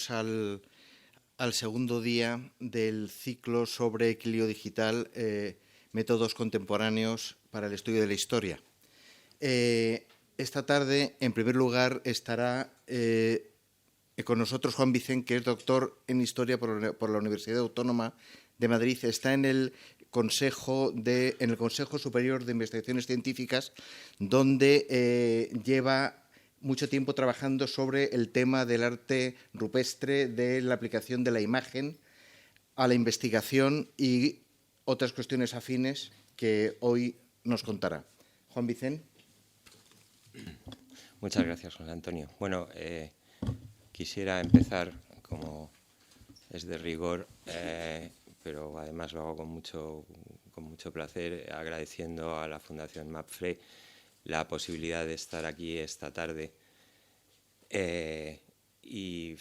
bienvenidos al segundo día del ciclo sobre equilibrio digital, métodos contemporáneos para el estudio de la historia. Esta tarde, en primer lugar, estará con nosotros Juan Vicent, que es doctor en Historia por la Universidad Autónoma de Madrid. Está en el Consejo Superior de Investigaciones Científicas, donde lleva mucho tiempo trabajando sobre el tema del arte rupestre, de la aplicación de la imagen a la investigación y otras cuestiones afines que hoy nos contará. Juan Vicent. Muchas gracias, José Antonio. Bueno, quisiera empezar, como es de rigor, pero además lo hago con mucho placer, agradeciendo a la Fundación MAPFRE la posibilidad de estar aquí esta tarde y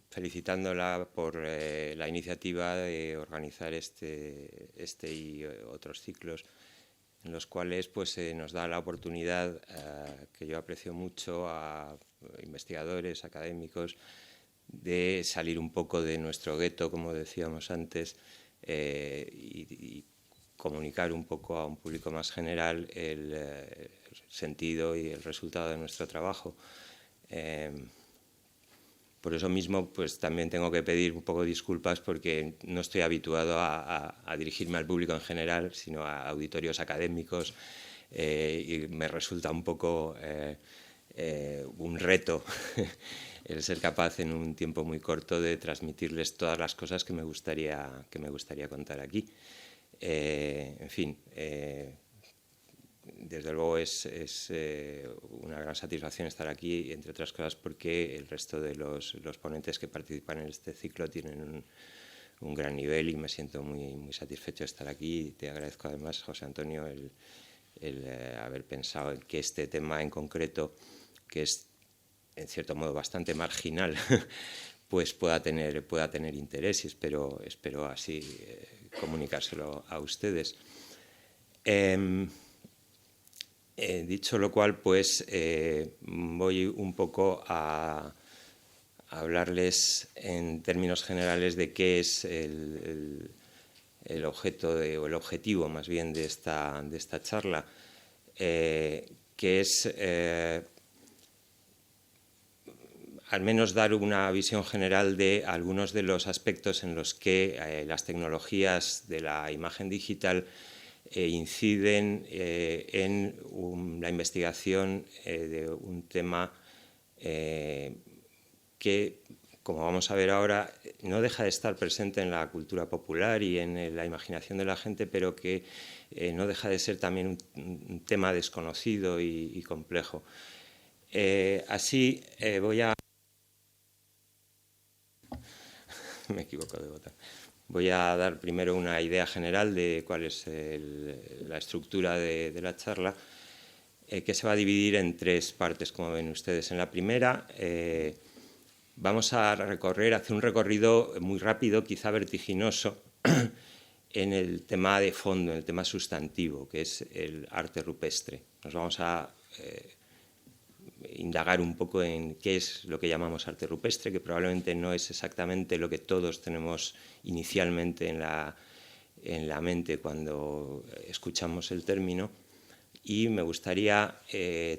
felicitándola por la iniciativa de organizar este y otros ciclos en los cuales pues, nos da la oportunidad, que yo aprecio mucho, a investigadores, académicos, de salir un poco de nuestro gueto, como decíamos antes, y comunicar un poco a un público más general el sentido y el resultado de nuestro trabajo. Por eso mismo, pues también tengo que pedir un poco disculpas porque no estoy habituado a dirigirme al público en general, sino a auditorios académicos, y me resulta un poco un reto el ser capaz en un tiempo muy corto de transmitirles todas las cosas que me gustaría contar aquí. En fin, desde luego es una gran satisfacción estar aquí, entre otras cosas porque el resto de los ponentes que participan en este ciclo tienen un gran nivel y me siento muy satisfecho de estar aquí. Y te agradezco además, José Antonio, el haber pensado en que este tema en concreto, que es en cierto modo bastante marginal, pues pueda tener interés, y espero así comunicárselo a ustedes. Dicho lo cual, pues voy un poco a hablarles en términos generales de qué es el objeto o el objetivo más bien de esta charla, que es al menos dar una visión general de algunos de los aspectos en los que las tecnologías de la imagen digital inciden en la investigación de un tema que, como vamos a ver ahora, no deja de estar presente en la cultura popular y en la imaginación de la gente, pero que no deja de ser también un tema desconocido y complejo. Así voy a... Me equivoco de botón. Voy a dar primero una idea general de cuál es la estructura de la charla, que se va a dividir en tres partes, como ven ustedes. En la primera vamos a hacer un recorrido muy rápido, quizá vertiginoso, en el tema de fondo, en el tema sustantivo, que es el arte rupestre. Nos vamos a indagar un poco en qué es lo que llamamos arte rupestre, que probablemente no es exactamente lo que todos tenemos inicialmente en la mente cuando escuchamos el término, y me gustaría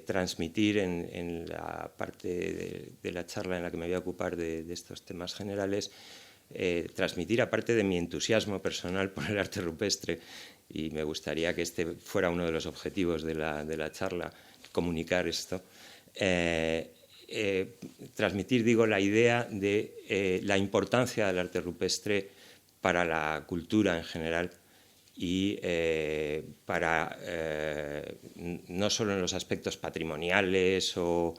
transmitir en la parte de la charla en la que me voy a ocupar de estos temas generales, transmitir, aparte de mi entusiasmo personal por el arte rupestre, y me gustaría que este fuera uno de los objetivos de la charla, comunicar esto, transmitir, digo, la idea de la importancia del arte rupestre para la cultura en general y para no solo en los aspectos patrimoniales o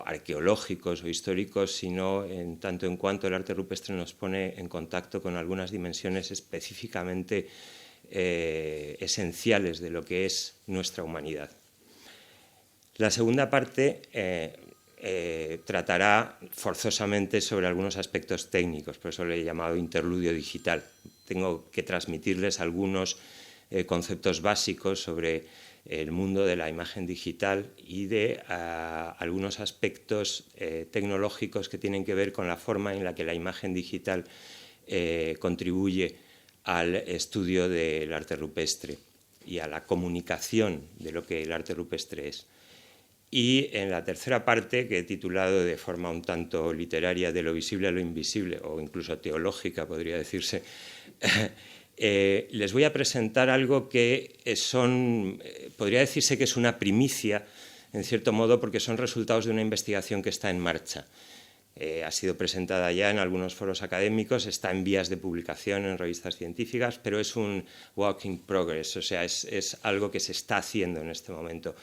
arqueológicos o históricos, sino en tanto en cuanto el arte rupestre nos pone en contacto con algunas dimensiones específicamente esenciales de lo que es nuestra humanidad. La segunda parte tratará forzosamente sobre algunos aspectos técnicos, por eso le he llamado interludio digital. Tengo que transmitirles algunos conceptos básicos sobre el mundo de la imagen digital y de algunos aspectos tecnológicos que tienen que ver con la forma en la que la imagen digital contribuye al estudio del arte rupestre y a la comunicación de lo que el arte rupestre es. Y en la tercera parte, que he titulado de forma un tanto literaria de lo visible a lo invisible, o incluso teológica podría decirse, les voy a presentar algo que podría decirse que es una primicia, en cierto modo, porque son resultados de una investigación que está en marcha. Ha sido presentada ya en algunos foros académicos, está en vías de publicación en revistas científicas, pero es un work in progress, o sea, es algo que se está haciendo en este momento,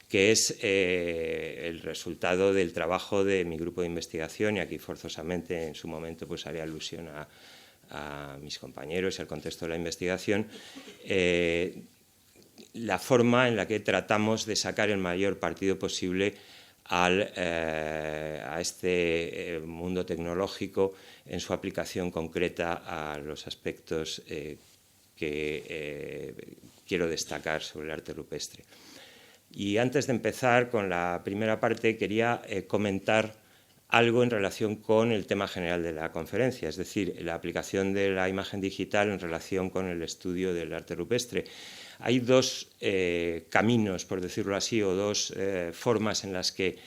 que es el resultado del trabajo de mi grupo de investigación, y aquí forzosamente en su momento pues haré alusión a mis compañeros y al contexto de la investigación, la forma en la que tratamos de sacar el mayor partido posible a este mundo tecnológico en su aplicación concreta a los aspectos que quiero destacar sobre el arte rupestre. Y antes de empezar con la primera parte, quería comentar algo en relación con el tema general de la conferencia, es decir, la aplicación de la imagen digital en relación con el estudio del arte rupestre. Hay dos caminos, por decirlo así, o dos formas en las que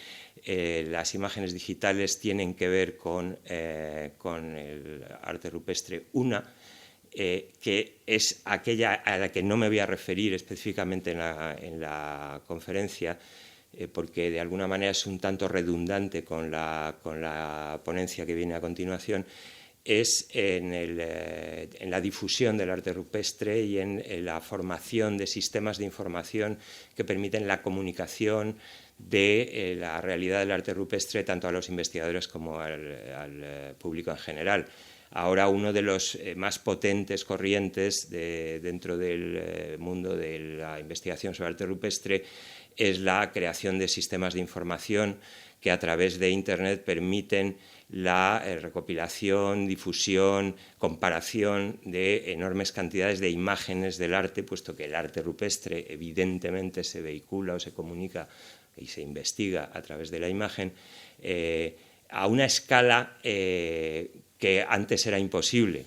las imágenes digitales tienen que ver con el arte rupestre. Una, que es aquella a la que no me voy a referir específicamente en la conferencia, porque de alguna manera es un tanto redundante con la ponencia que viene a continuación, es en la difusión del arte rupestre y en la formación de sistemas de información que permiten la comunicación de la realidad del arte rupestre tanto a los investigadores como al público en general. Ahora uno de los más potentes corrientes dentro del mundo de la investigación sobre arte rupestre es la creación de sistemas de información que a través de Internet permiten la recopilación, difusión, comparación de enormes cantidades de imágenes del arte, puesto que el arte rupestre evidentemente se vehicula o se comunica y se investiga a través de la imagen, a una escala que antes era imposible,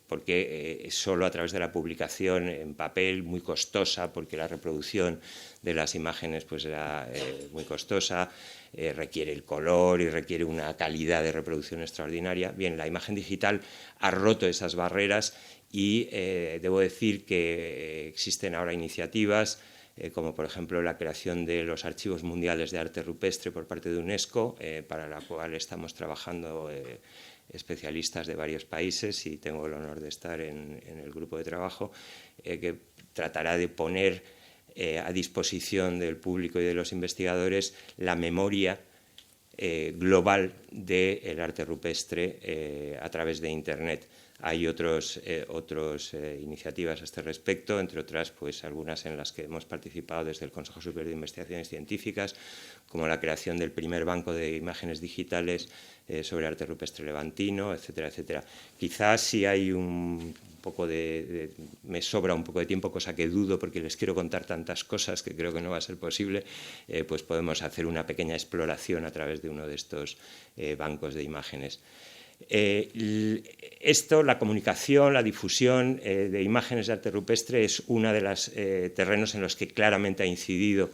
porque solo a través de la publicación en papel, muy costosa, porque la reproducción de las imágenes pues era muy costosa, requiere el color y requiere una calidad de reproducción extraordinaria. Bien, la imagen digital ha roto esas barreras y debo decir que existen ahora iniciativas como por ejemplo la creación de los archivos mundiales de arte rupestre por parte de UNESCO, para la cual estamos trabajando especialistas de varios países, y tengo el honor de estar en el grupo de trabajo que tratará de poner a disposición del público y de los investigadores la memoria global del arte rupestre a través de Internet. Hay otras iniciativas a este respecto, entre otras pues algunas en las que hemos participado desde el Consejo Superior de Investigaciones Científicas, como la creación del primer banco de imágenes digitales sobre arte rupestre levantino, etcétera, etcétera. Quizás si hay me sobra un poco de tiempo, cosa que dudo porque les quiero contar tantas cosas que creo que no va a ser posible, pues podemos hacer una pequeña exploración a través de uno de estos bancos de imágenes. La comunicación, la difusión de imágenes de arte rupestre es uno de los terrenos en los que claramente ha incidido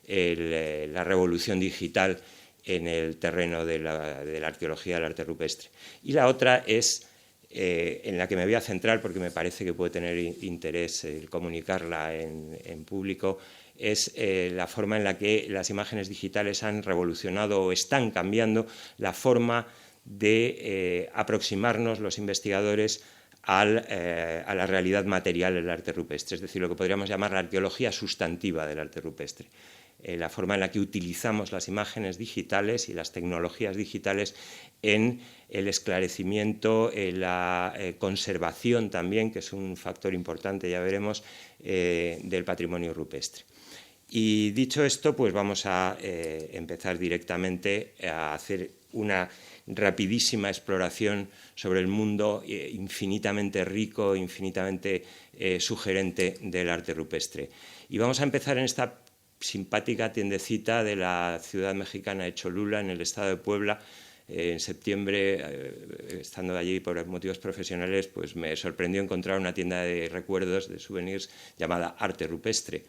la revolución digital en el terreno de la arqueología del arte rupestre. Y la otra es, en la que me voy a centrar porque me parece que puede tener interés el comunicarla en público, es la forma en la que las imágenes digitales han revolucionado o están cambiando la forma de aproximarnos los investigadores a la realidad material del arte rupestre, es decir, lo que podríamos llamar la arqueología sustantiva del arte rupestre. La forma en la que utilizamos las imágenes digitales y las tecnologías digitales en el esclarecimiento, en la conservación también, que es un factor importante, ya veremos, del patrimonio rupestre. Y dicho esto, pues vamos a empezar directamente a hacer una rapidísima exploración sobre el mundo infinitamente rico, infinitamente sugerente del arte rupestre. Y vamos a empezar en esta simpática tiendecita de la ciudad mexicana de Cholula, en el estado de Puebla. En septiembre, estando allí por motivos profesionales, pues me sorprendió encontrar una tienda de recuerdos, de souvenirs, llamada Arte Rupestre.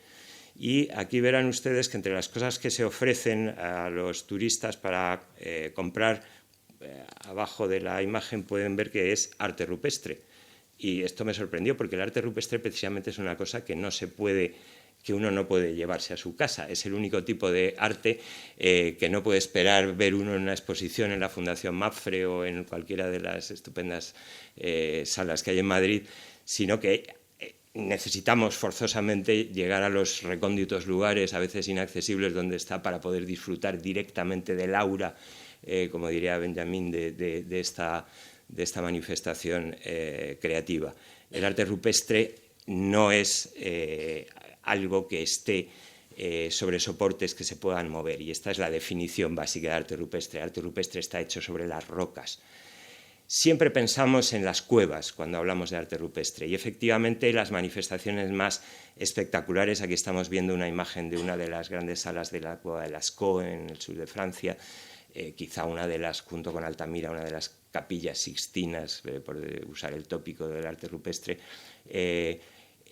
Y aquí verán ustedes que entre las cosas que se ofrecen a los turistas para comprar, abajo de la imagen pueden ver que es arte rupestre. Y esto me sorprendió porque el arte rupestre precisamente es una cosa que que uno no puede llevarse a su casa. Es el único tipo de arte que no puede esperar ver uno en una exposición en la Fundación Mapfre o en cualquiera de las estupendas salas que hay en Madrid, sino que necesitamos forzosamente llegar a los recónditos lugares, a veces inaccesibles, donde está, para poder disfrutar directamente del aura, como diría Benjamín, de esta manifestación creativa. El arte rupestre no es algo que esté sobre soportes que se puedan mover, y esta es la definición básica de arte rupestre. El arte rupestre está hecho sobre las rocas. Siempre pensamos en las cuevas cuando hablamos de arte rupestre, y efectivamente las manifestaciones más espectaculares, aquí estamos viendo una imagen de una de las grandes salas de la cueva de Lascaux en el sur de Francia, quizá una de las, junto con Altamira, una de las capillas sixtinas, por usar el tópico del arte rupestre.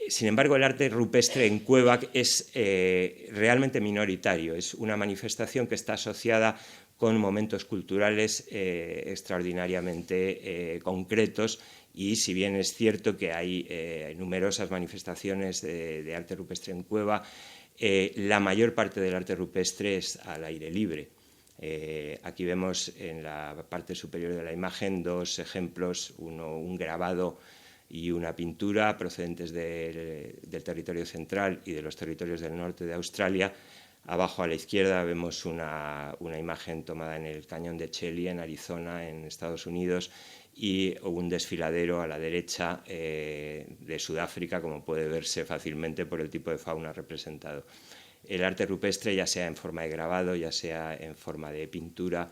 Sin embargo, el arte rupestre en cueva es realmente minoritario, es una manifestación que está asociada con momentos culturales extraordinariamente concretos, y si bien es cierto que hay numerosas manifestaciones de arte rupestre en cueva, la mayor parte del arte rupestre es al aire libre. Aquí vemos en la parte superior de la imagen dos ejemplos, un grabado y una pintura procedentes del territorio central y de los territorios del norte de Australia. Abajo a la izquierda vemos una imagen tomada en el cañón de Chelly, en Arizona, en Estados Unidos, y un desfiladero a la derecha de Sudáfrica, como puede verse fácilmente por el tipo de fauna representado. El arte rupestre, ya sea en forma de grabado, ya sea en forma de pintura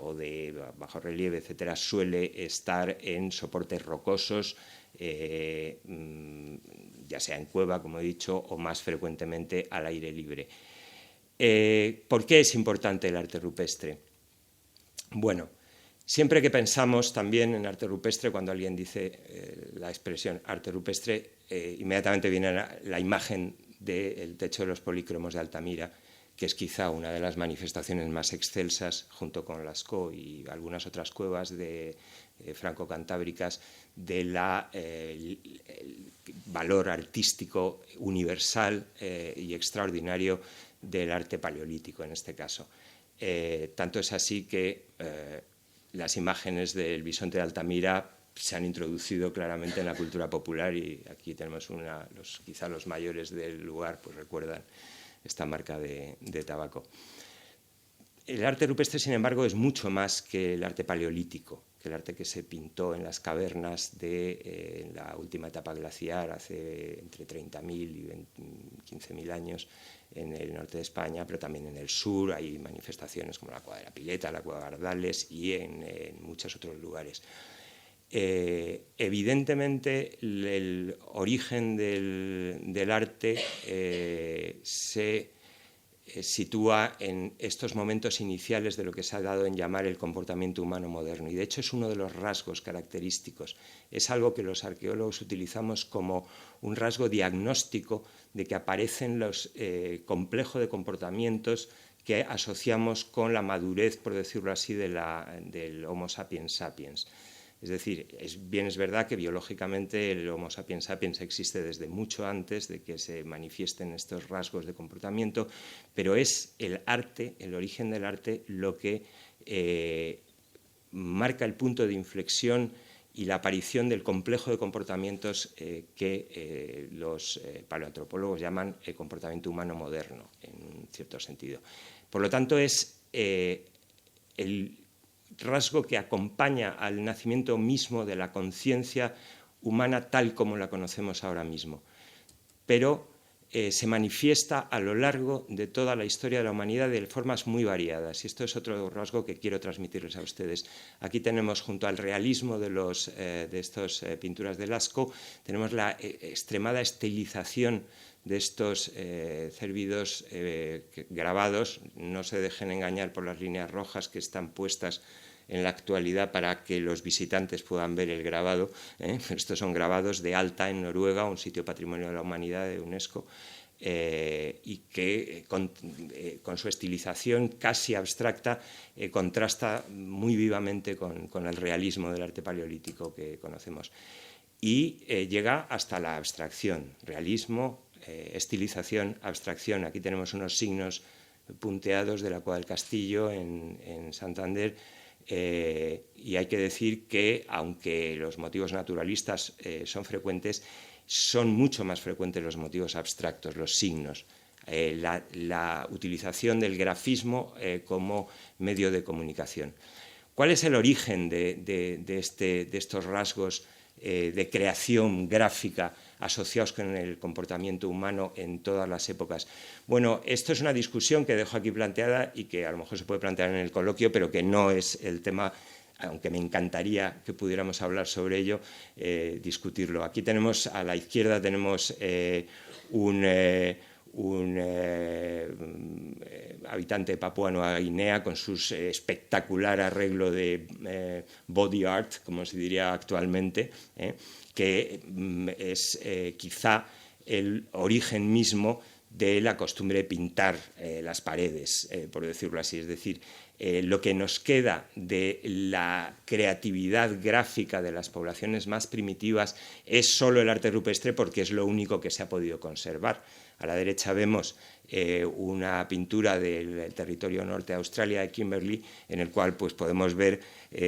o de bajorrelieve, etcétera, suele estar en soportes rocosos, ya sea en cueva, como he dicho, o más frecuentemente al aire libre. ¿Por qué es importante el arte rupestre? Bueno, siempre que pensamos también en arte rupestre, cuando alguien dice la expresión arte rupestre, inmediatamente viene la imagen del techo de los polícromos de Altamira, que es quizá una de las manifestaciones más excelsas, junto con Lascaux y algunas otras cuevas franco-cantábricas, del valor artístico universal y extraordinario del arte paleolítico, en este caso. Tanto es así que las imágenes del bisonte de Altamira se han introducido claramente en la cultura popular, y aquí tenemos quizá los mayores del lugar pues recuerdan esta marca de tabaco. El arte rupestre, sin embargo, es mucho más que el arte paleolítico, que el arte que se pintó en las cavernas de la última etapa glaciar, hace entre 30.000 y 15.000 años en el norte de España, pero también en el sur hay manifestaciones como la Cueva de la Pileta, la Cueva de Gardales y en muchos otros lugares. Evidentemente, el origen del arte se sitúa en estos momentos iniciales de lo que se ha dado en llamar el comportamiento humano moderno, y de hecho es uno de los rasgos característicos. Es algo que los arqueólogos utilizamos como un rasgo diagnóstico de que aparecen los complejos de comportamientos que asociamos con la madurez, por decirlo así, del Homo sapiens sapiens. Es decir, bien es verdad que biológicamente el Homo sapiens sapiens existe desde mucho antes de que se manifiesten estos rasgos de comportamiento, pero es el arte, el origen del arte, lo que marca el punto de inflexión y la aparición del complejo de comportamientos que los paleoantropólogos llaman el comportamiento humano moderno, en un cierto sentido. Por lo tanto, es el rasgo que acompaña al nacimiento mismo de la conciencia humana tal como la conocemos ahora mismo. Pero se manifiesta a lo largo de toda la historia de la humanidad de formas muy variadas. Y esto es otro rasgo que quiero transmitirles a ustedes. Aquí tenemos, junto al realismo de estas pinturas de Lascaux, tenemos la extremada estilización de estos cérvidos grabados. No se dejen engañar por las líneas rojas que están puestas en la actualidad para que los visitantes puedan ver el grabado. Estos son grabados de Alta, en Noruega, un sitio patrimonio de la humanidad de UNESCO, y que con su estilización casi abstracta contrasta muy vivamente con el realismo del arte paleolítico que conocemos. Y llega hasta la abstracción, realismo, estilización, abstracción. Aquí tenemos unos signos punteados de la Cueva del Castillo en Santander. Y hay que decir que, aunque los motivos naturalistas son frecuentes, son mucho más frecuentes los motivos abstractos, los signos, la utilización del grafismo como medio de comunicación. ¿Cuál es el origen de estos rasgos de creación gráfica asociados con el comportamiento humano en todas las épocas? Bueno, esto es una discusión que dejo aquí planteada y que a lo mejor se puede plantear en el coloquio, pero que no es el tema, aunque me encantaría que pudiéramos hablar sobre ello, discutirlo. Aquí tenemos, a la izquierda tenemos un habitante de Papúa Nueva Guinea con su espectacular arreglo de body art, como se diría actualmente, que es quizá el origen mismo de la costumbre de pintar las paredes, por decirlo así. Es decir, lo que nos queda de la creatividad gráfica de las poblaciones más primitivas es solo el arte rupestre, porque es lo único que se ha podido conservar. A la derecha vemos una pintura del territorio norte de Australia, de Kimberley, en el cual pues, podemos ver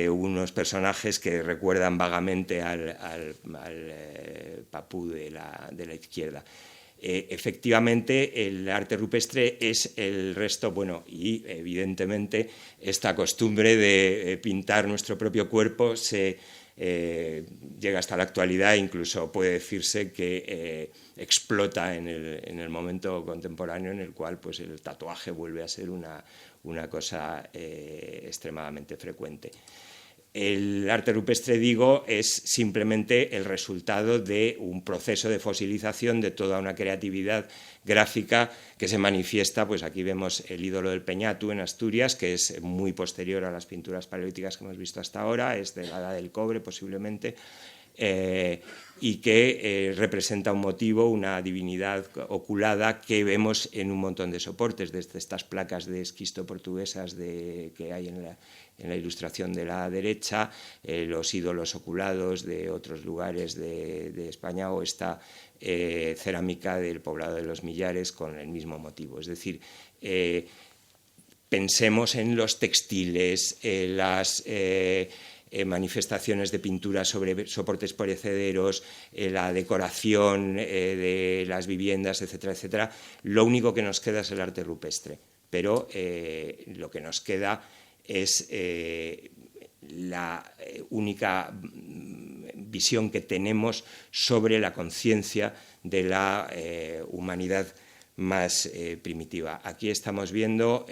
unos personajes que recuerdan vagamente al papú de la izquierda. Efectivamente, el arte rupestre es el resto, bueno, y evidentemente esta costumbre de pintar nuestro propio cuerpo se llega hasta la actualidad, incluso puede decirse que explota en el momento contemporáneo en el cual pues, el tatuaje vuelve a ser una cosa extremadamente frecuente. El arte rupestre, digo, es simplemente el resultado de un proceso de fosilización de toda una creatividad gráfica que se manifiesta, pues aquí vemos el ídolo del Peñatu en Asturias, que es muy posterior a las pinturas paleolíticas que hemos visto hasta ahora, es de la Edad del Cobre posiblemente, y que representa un motivo, una divinidad oculada que vemos en un montón de soportes, desde estas placas de esquisto portuguesas que hay en la ilustración de la derecha, los ídolos oculados de otros lugares de España, o esta cerámica del poblado de los Millares con el mismo motivo. Es decir, pensemos en los textiles, las manifestaciones de pintura sobre soportes perecederos, la decoración de las viviendas, etcétera, etcétera. Lo único que nos queda es el arte rupestre, pero lo que nos queda es la única visión que tenemos sobre la conciencia de la humanidad más primitiva. Aquí estamos viendo,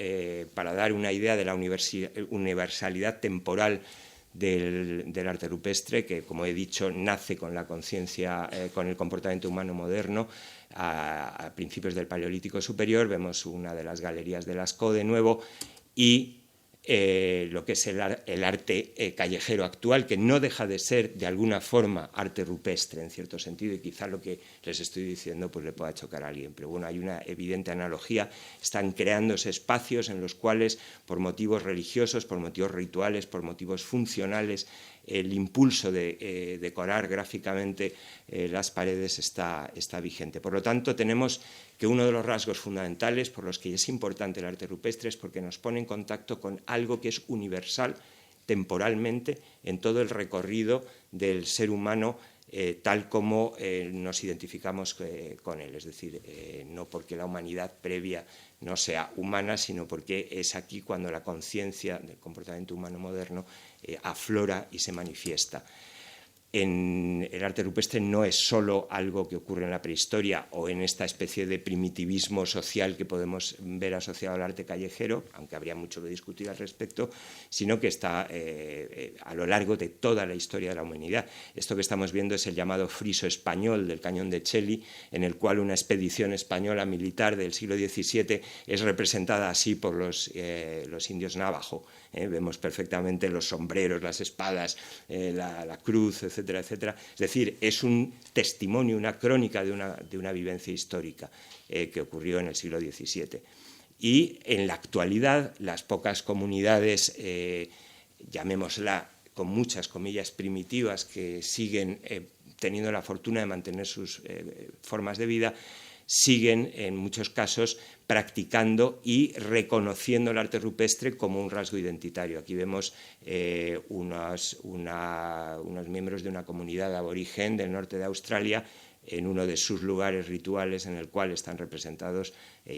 para dar una idea de la universalidad temporal del arte rupestre, que, como he dicho, nace con la conciencia, con el comportamiento humano moderno, a principios del Paleolítico Superior. Vemos una de las galerías de Lascaux de nuevo, y lo que es el arte callejero actual, que no deja de ser de alguna forma arte rupestre en cierto sentido, y quizá lo que les estoy diciendo pues le pueda chocar a alguien, pero bueno, hay una evidente analogía. Están creándose espacios en los cuales, por motivos religiosos, por motivos rituales, por motivos funcionales, el impulso de decorar gráficamente las paredes está vigente. Por lo tanto, tenemos que uno de los rasgos fundamentales por los que es importante el arte rupestre es porque nos pone en contacto con algo que es universal temporalmente en todo el recorrido del ser humano, tal como nos identificamos con él. Es decir, no porque la humanidad previa no sea humana, sino porque es aquí cuando la conciencia del comportamiento humano moderno aflora y se manifiesta. el arte rupestre no es solo algo que ocurre en la prehistoria o en esta especie de primitivismo social que podemos ver asociado al arte callejero, aunque habría mucho que discutir al respecto, sino que está a lo largo de toda la historia de la humanidad. Esto que estamos viendo es el llamado friso español del Cañón de Cheli, en el cual una expedición española militar del siglo XVII es representada así por los indios navajo. Vemos perfectamente los sombreros, las espadas, la cruz, etcétera, etcétera. Es decir, es un testimonio, una crónica de una vivencia histórica que ocurrió en el siglo XVII. Y en la actualidad, las pocas comunidades, llamémosla con muchas comillas primitivas, que siguen teniendo la fortuna de mantener sus formas de vida, siguen en muchos casos practicando y reconociendo el arte rupestre como un rasgo identitario. Aquí vemos unos miembros de una comunidad aborigen del norte de Australia en uno de sus lugares rituales en el cual están representados,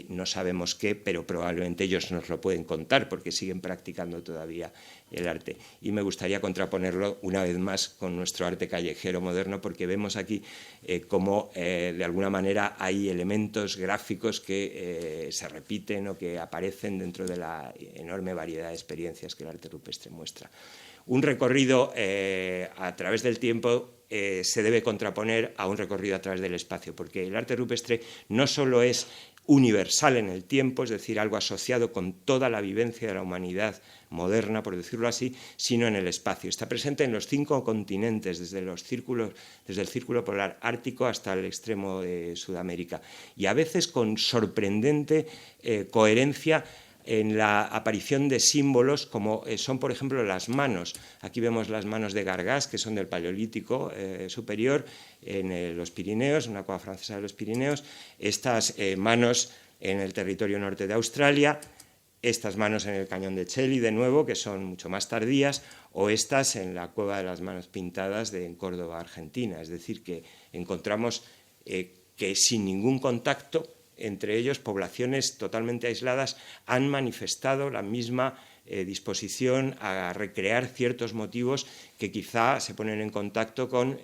no sabemos qué, pero probablemente ellos nos lo pueden contar porque siguen practicando todavía el arte. Y me gustaría contraponerlo una vez más con nuestro arte callejero moderno, porque vemos aquí cómo de alguna manera hay elementos gráficos que se repiten o que aparecen dentro de la enorme variedad de experiencias que el arte rupestre muestra. Un recorrido a través del tiempo se debe contraponer a un recorrido a través del espacio, porque el arte rupestre no solo es universal en el tiempo, es decir, algo asociado con toda la vivencia de la humanidad moderna, por decirlo así, sino en el espacio. Está presente en los 5 continentes, desde el círculo polar ártico hasta el extremo de Sudamérica, y a veces con sorprendente coherencia en la aparición de símbolos como son, por ejemplo, las manos. Aquí vemos las manos de Gargás, que son del Paleolítico superior, en los Pirineos, una cueva francesa de los Pirineos, estas manos en el territorio norte de Australia, estas manos en el Cañón de Cheli, de nuevo, que son mucho más tardías, o estas en la Cueva de las Manos Pintadas en Córdoba, Argentina. Es decir, que encontramos que sin ningún contacto entre ellos, poblaciones totalmente aisladas han manifestado la misma disposición a recrear ciertos motivos que quizá se ponen en contacto con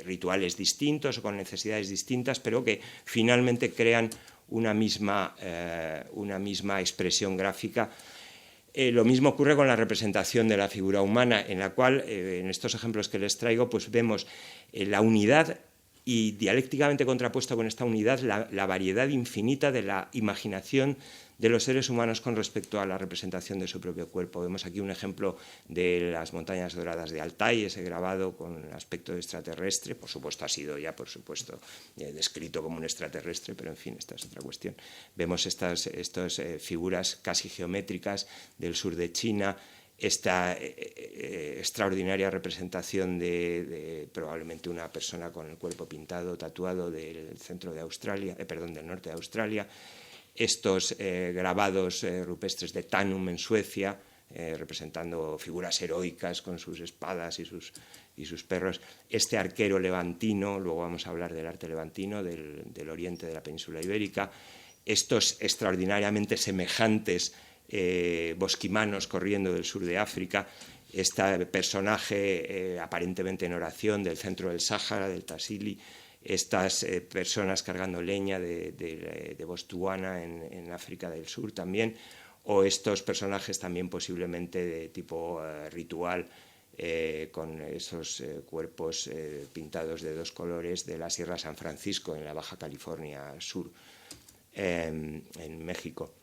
rituales distintos o con necesidades distintas, pero que finalmente crean una misma expresión gráfica. Lo mismo ocurre con la representación de la figura humana, en la cual, en estos ejemplos que les traigo, pues vemos la unidad y dialécticamente contrapuesto con esta unidad la variedad infinita de la imaginación de los seres humanos con respecto a la representación de su propio cuerpo. Vemos aquí un ejemplo de las montañas doradas de Altai, ese grabado con aspecto extraterrestre. Por supuesto ha sido ya, descrito como un extraterrestre, pero en fin, esta es otra cuestión. Vemos estas figuras casi geométricas del sur de China, esta extraordinaria representación de probablemente una persona con el cuerpo pintado, tatuado del centro de Australia, del norte de Australia, estos grabados rupestres de Tanum en Suecia, representando figuras heroicas con sus espadas y sus perros, este arquero levantino, luego vamos a hablar del arte levantino del oriente de la península ibérica, estos extraordinariamente semejantes bosquimanos corriendo del sur de África, este personaje aparentemente en oración del centro del Sáhara, del Tassili, estas personas cargando leña de Botswana en África del Sur también, o estos personajes también posiblemente de tipo ritual con esos cuerpos pintados de 2 colores de la Sierra San Francisco en la Baja California Sur, en México.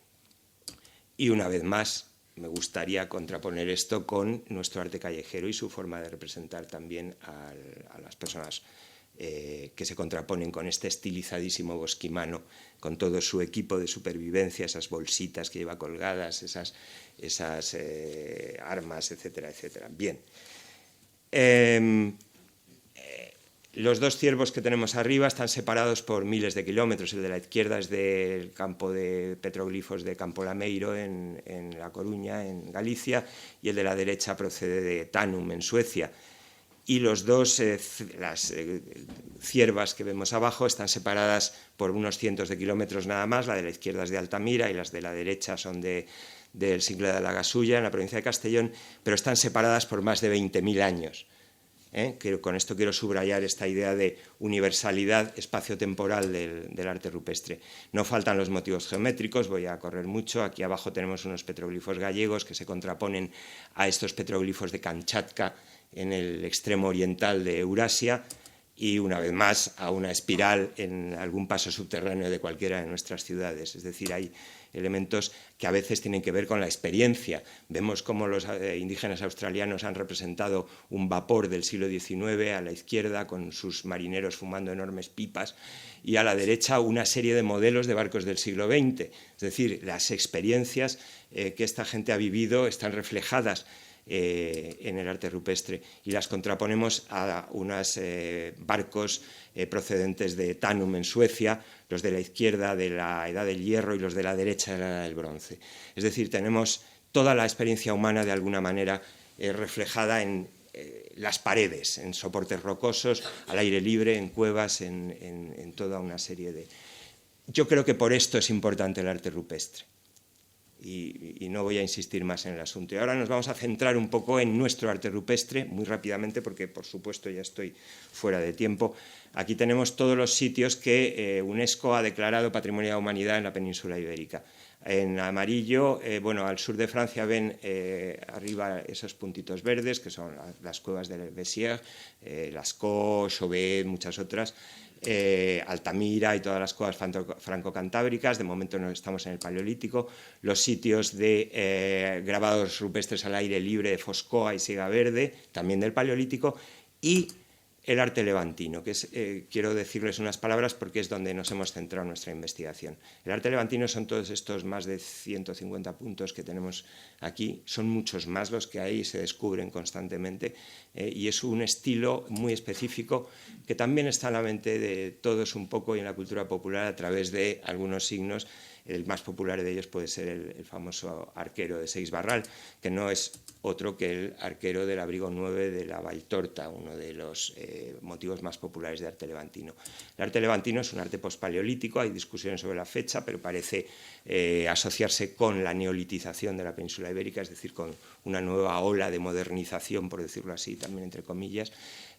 Y una vez más, me gustaría contraponer esto con nuestro arte callejero y su forma de representar también a las personas que se contraponen con este estilizadísimo bosquimano, con todo su equipo de supervivencia, esas bolsitas que lleva colgadas, esas armas, etcétera, etcétera. Bien. Los 2 ciervos que tenemos arriba están separados por miles de kilómetros. El de la izquierda es del campo de petroglifos de Campo Lameiro en La Coruña, en Galicia, y el de la derecha procede de Tanum, en Suecia. Y las ciervas que vemos abajo están separadas por unos cientos de kilómetros nada más. La de la izquierda es de Altamira y las de la derecha son del Single de la Gasulla, en la provincia de Castellón, pero están separadas por más de 20.000 años. Con esto quiero subrayar esta idea de universalidad espaciotemporal del arte rupestre. No faltan los motivos geométricos, voy a correr mucho. Aquí abajo tenemos unos petroglifos gallegos que se contraponen a estos petroglifos de Kamchatka en el extremo oriental de Eurasia, y una vez más a una espiral en algún paso subterráneo de cualquiera de nuestras ciudades. Es decir, hay elementos que a veces tienen que ver con la experiencia. Vemos cómo los indígenas australianos han representado un vapor del siglo XIX a la izquierda, con sus marineros fumando enormes pipas, y a la derecha una serie de modelos de barcos del siglo XX. Es decir, las experiencias que esta gente ha vivido están reflejadas en el arte rupestre, y las contraponemos a unos barcos procedentes de Tanum en Suecia, los de la izquierda de la Edad del Hierro y los de la derecha de la Edad del Bronce. Es decir, tenemos toda la experiencia humana de alguna manera reflejada en las paredes, en soportes rocosos, al aire libre, en cuevas, en toda una serie de... Yo creo que por esto es importante el arte rupestre. Y no voy a insistir más en el asunto. Y ahora nos vamos a centrar un poco en nuestro arte rupestre, muy rápidamente, porque por supuesto ya estoy fuera de tiempo. Aquí tenemos todos los sitios que UNESCO ha declarado Patrimonio de la Humanidad en la península ibérica. En amarillo, al sur de Francia ven arriba esos puntitos verdes, que son las cuevas de Bessières, Lascaux, Chauvet, muchas otras. Altamira y todas las cuevas franco-cantábricas. De momento no estamos en el Paleolítico. Los sitios de grabados rupestres al aire libre de Foscoa y Siega Verde, también del Paleolítico, y el arte levantino, que es, quiero decirles unas palabras porque es donde nos hemos centrado en nuestra investigación. El arte levantino son todos estos más de 150 puntos que tenemos aquí, son muchos más los que hay y se descubren constantemente, y es un estilo muy específico que también está en la mente de todos un poco y en la cultura popular a través de algunos signos. El más popular de ellos puede ser el famoso arquero de Seix-Barral, que no es otro que el arquero del abrigo 9 de la Valltorta, uno de los motivos más populares de arte levantino. El arte levantino es un arte pospaleolítico, hay discusiones sobre la fecha, pero parece asociarse con la neolitización de la península ibérica, es decir, con una nueva ola de modernización, por decirlo así, también entre comillas,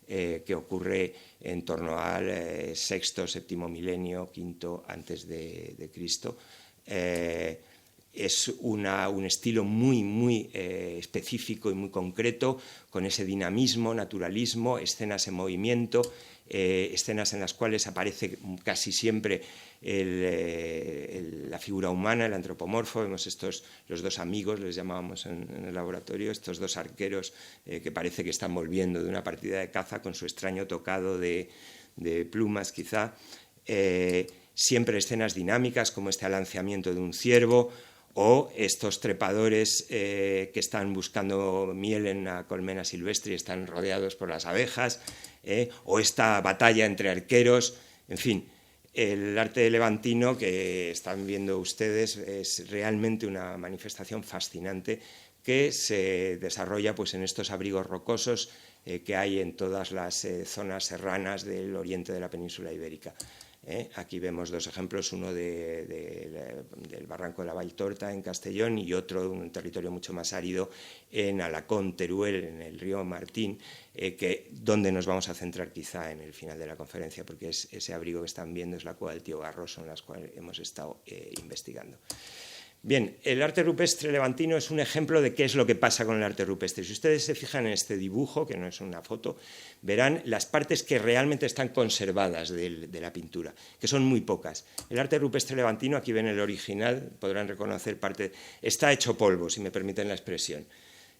que ocurre en torno al sexto, séptimo milenio, quinto antes de Cristo. Es un estilo muy específico y muy concreto, con ese dinamismo, naturalismo, escenas en movimiento, escenas en las cuales aparece casi siempre la figura humana, el antropomorfo. Vemos los dos amigos, les llamábamos en el laboratorio, estos dos arqueros que parece que están volviendo de una partida de caza con su extraño tocado de plumas quizá. Siempre escenas dinámicas como este alanceamiento de un ciervo, o estos trepadores que están buscando miel en una colmena silvestre y están rodeados por las abejas, o esta batalla entre arqueros. En fin, el arte levantino que están viendo ustedes es realmente una manifestación fascinante que se desarrolla pues, en estos abrigos rocosos que hay en todas las zonas serranas del oriente de la península ibérica. Aquí vemos dos ejemplos, uno del barranco de la Valltorta en Castellón y otro de un territorio mucho más árido en Alacón, Teruel, en el río Martín, donde nos vamos a centrar quizá en el final de la conferencia, porque ese abrigo que están viendo es la cueva del Tío Garroso, en la cual hemos estado investigando. Bien, el arte rupestre levantino es un ejemplo de qué es lo que pasa con el arte rupestre. Si ustedes se fijan en este dibujo, que no es una foto, verán las partes que realmente están conservadas de la pintura, que son muy pocas. El arte rupestre levantino, aquí ven el original, podrán reconocer parte, está hecho polvo, si me permiten la expresión.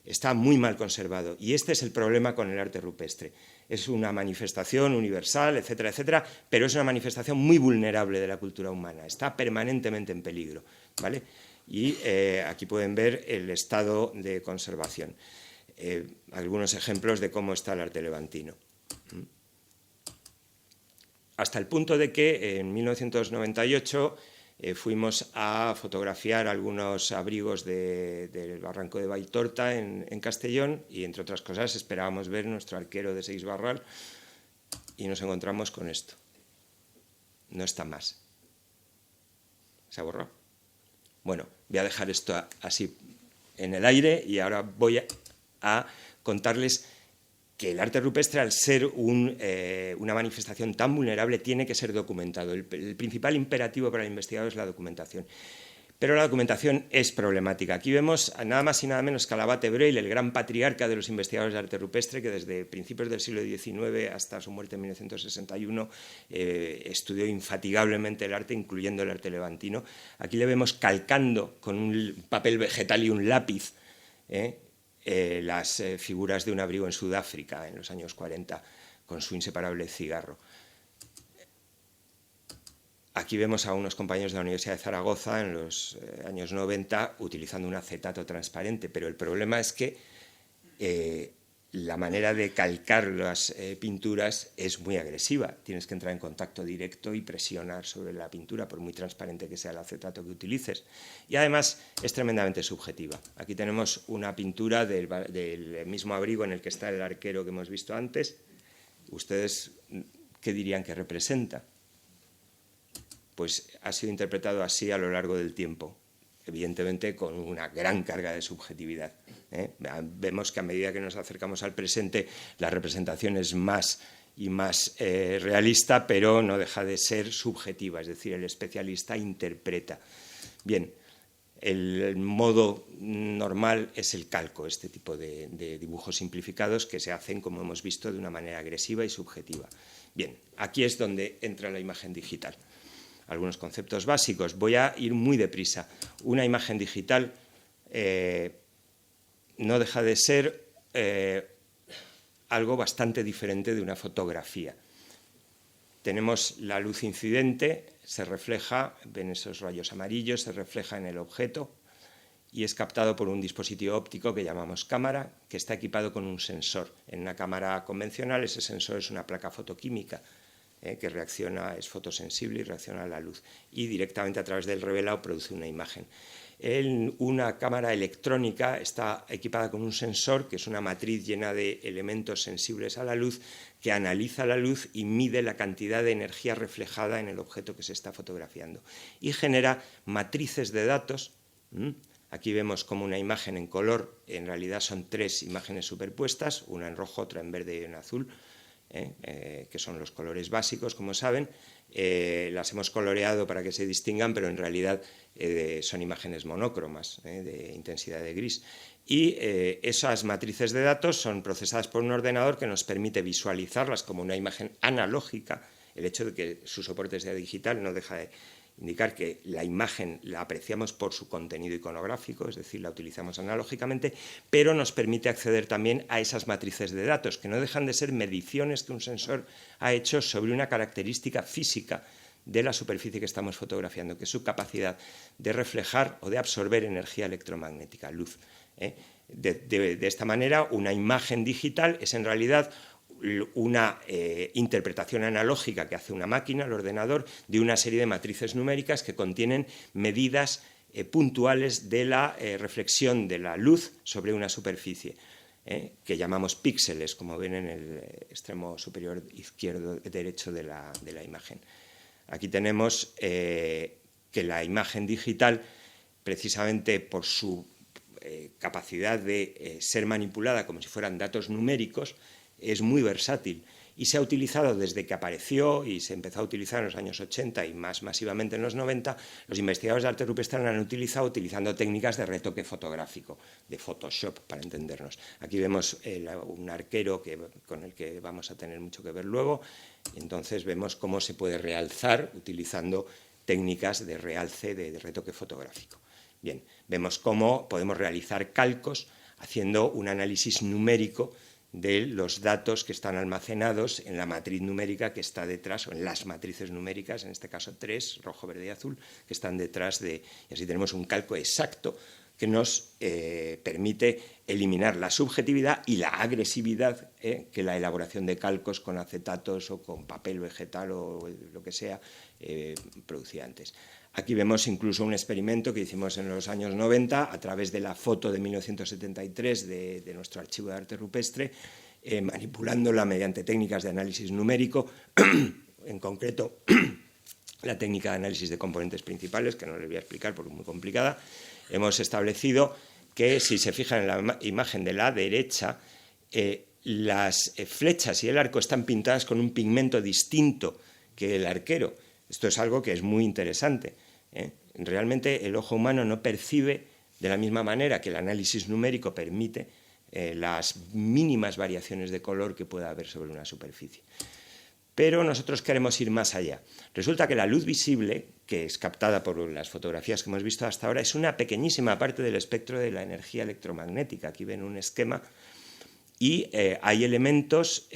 Está muy mal conservado, y este es el problema con el arte rupestre. Es una manifestación universal, etcétera, etcétera, pero es una manifestación muy vulnerable de la cultura humana, está permanentemente en peligro, ¿vale? Y aquí pueden ver el estado de conservación. Algunos ejemplos de cómo está el arte levantino. Hasta el punto de que en 1998 fuimos a fotografiar algunos abrigos del barranco de Valltorta en Castellón, y entre otras cosas esperábamos ver nuestro arquero de Seix-Barral y nos encontramos con esto. No está más. ¿Se ha borrado? Bueno, voy a dejar esto así en el aire y ahora voy a contarles que el arte rupestre, al ser una manifestación tan vulnerable, tiene que ser documentado. El principal imperativo para el investigador es la documentación. Pero la documentación es problemática. Aquí vemos nada más y nada menos que al abate Breuil, el gran patriarca de los investigadores de arte rupestre, que desde principios del siglo XIX hasta su muerte en 1961 estudió infatigablemente el arte, incluyendo el arte levantino. Aquí le vemos calcando con un papel vegetal y un lápiz las figuras de un abrigo en Sudáfrica en los años 40, con su inseparable cigarro. Aquí vemos a unos compañeros de la Universidad de Zaragoza en los años 90 utilizando un acetato transparente, pero el problema es que la manera de calcar las pinturas es muy agresiva. Tienes que entrar en contacto directo y presionar sobre la pintura, por muy transparente que sea el acetato que utilices. Y además es tremendamente subjetiva. Aquí tenemos una pintura del mismo abrigo en el que está el arquero que hemos visto antes. ¿Ustedes qué dirían que representa? Pues ha sido interpretado así a lo largo del tiempo, evidentemente con una gran carga de subjetividad. Vemos que a medida que nos acercamos al presente, la representación es más y más realista, pero no deja de ser subjetiva, es decir, el especialista interpreta. Bien, el modo normal es el calco, este tipo de dibujos simplificados que se hacen, como hemos visto, de una manera agresiva y subjetiva. Bien, aquí es donde entra la imagen digital. Algunos conceptos básicos. Voy a ir muy deprisa. Una imagen digital no deja de ser algo bastante diferente de una fotografía. Tenemos la luz incidente, se refleja, ven esos rayos amarillos, se refleja en el objeto y es captado por un dispositivo óptico que llamamos cámara, que está equipado con un sensor. En una cámara convencional ese sensor es una placa fotoquímica que reacciona, es fotosensible y reacciona a la luz, y directamente a través del revelado produce una imagen. Una cámara electrónica está equipada con un sensor, que es una matriz llena de elementos sensibles a la luz, que analiza la luz y mide la cantidad de energía reflejada en el objeto que se está fotografiando, y genera matrices de datos. Aquí vemos como una imagen en color, en realidad son tres imágenes superpuestas, una en rojo, otra en verde y una en azul, que son los colores básicos, como saben. Las hemos coloreado para que se distingan, pero en realidad son imágenes monócromas, de intensidad de gris. Y esas matrices de datos son procesadas por un ordenador que nos permite visualizarlas como una imagen analógica. El hecho de que su soporte sea digital no deja de indicar que la imagen la apreciamos por su contenido iconográfico, es decir, la utilizamos analógicamente, pero nos permite acceder también a esas matrices de datos, que no dejan de ser mediciones que un sensor ha hecho sobre una característica física de la superficie que estamos fotografiando, que es su capacidad de reflejar o de absorber energía electromagnética, luz. De esta manera, una imagen digital es en realidad una interpretación analógica que hace una máquina, el ordenador, de una serie de matrices numéricas que contienen medidas puntuales de la reflexión de la luz sobre una superficie, que llamamos píxeles, como ven en el extremo superior derecho de la imagen. Aquí tenemos que la imagen digital, precisamente por su capacidad de ser manipulada como si fueran datos numéricos, es muy versátil y se ha utilizado desde que apareció y se empezó a utilizar en los años 80 y más masivamente en los 90. Los investigadores de arte rupestre la han utilizado utilizando técnicas de retoque fotográfico, de Photoshop, para entendernos. Aquí vemos un arquero con el que vamos a tener mucho que ver luego. Entonces vemos cómo se puede realzar utilizando técnicas de realce, de retoque fotográfico. Bien, vemos cómo podemos realizar calcos haciendo un análisis numérico de los datos que están almacenados en la matriz numérica que está detrás, o en las matrices numéricas, en este caso 3, rojo, verde y azul, que están detrás de... Y así tenemos un calco exacto que nos permite eliminar la subjetividad y la agresividad que la elaboración de calcos con acetatos o con papel vegetal o lo que sea producía antes. Aquí vemos incluso un experimento que hicimos en los años 90 a través de la foto de 1973 de nuestro archivo de arte rupestre, manipulándola mediante técnicas de análisis numérico, en concreto la técnica de análisis de componentes principales, que no les voy a explicar porque es muy complicada. Hemos establecido que, si se fijan en la imagen de la derecha, las flechas y el arco están pintadas con un pigmento distinto que el arquero. Esto es algo que es muy interesante, ¿eh? Realmente el ojo humano no percibe de la misma manera que el análisis numérico permite las mínimas variaciones de color que pueda haber sobre una superficie. Pero nosotros queremos ir más allá. Resulta que la luz visible, que es captada por las fotografías que hemos visto hasta ahora, es una pequeñísima parte del espectro de la energía electromagnética. Aquí ven un esquema y hay elementos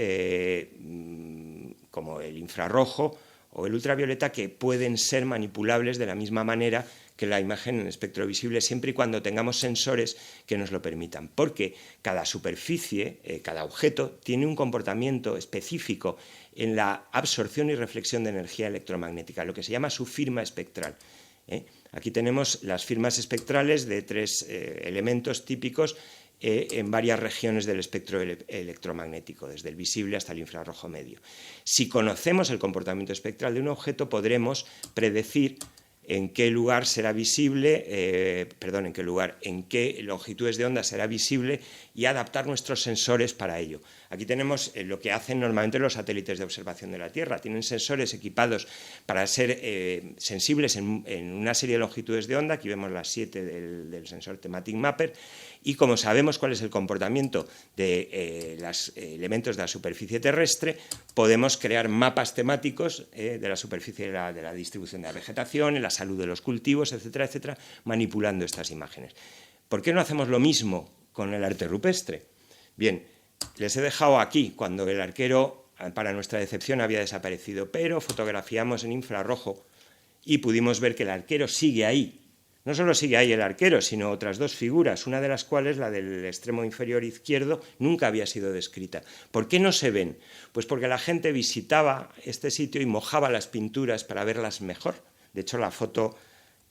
como el infrarrojo o el ultravioleta que pueden ser manipulables de la misma manera que la imagen en espectro visible, siempre y cuando tengamos sensores que nos lo permitan, porque cada superficie, cada objeto, tiene un comportamiento específico en la absorción y reflexión de energía electromagnética, lo que se llama su firma espectral. Aquí tenemos las firmas espectrales de 3 elementos típicos en varias regiones del espectro electromagnético, desde el visible hasta el infrarrojo medio. Si conocemos el comportamiento espectral de un objeto, podremos predecir en qué lugar será visible, en qué longitudes de onda será visible y adaptar nuestros sensores para ello. Aquí tenemos lo que hacen normalmente los satélites de observación de la Tierra. Tienen sensores equipados para ser sensibles en una serie de longitudes de onda. Aquí vemos las 7 del sensor Thematic Mapper. Y como sabemos cuál es el comportamiento de los elementos de la superficie terrestre, podemos crear mapas temáticos de la superficie de la distribución de la vegetación, en la salud de los cultivos, etcétera, etcétera, manipulando estas imágenes. ¿Por qué no hacemos lo mismo con el arte rupestre? Bien, les he dejado aquí cuando el arquero, para nuestra decepción, había desaparecido, pero fotografiamos en infrarrojo y pudimos ver que el arquero sigue ahí. No solo sigue ahí el arquero, sino otras 2 figuras, una de las cuales, la del extremo inferior izquierdo, nunca había sido descrita. ¿Por qué no se ven? Pues porque la gente visitaba este sitio y mojaba las pinturas para verlas mejor. De hecho, la foto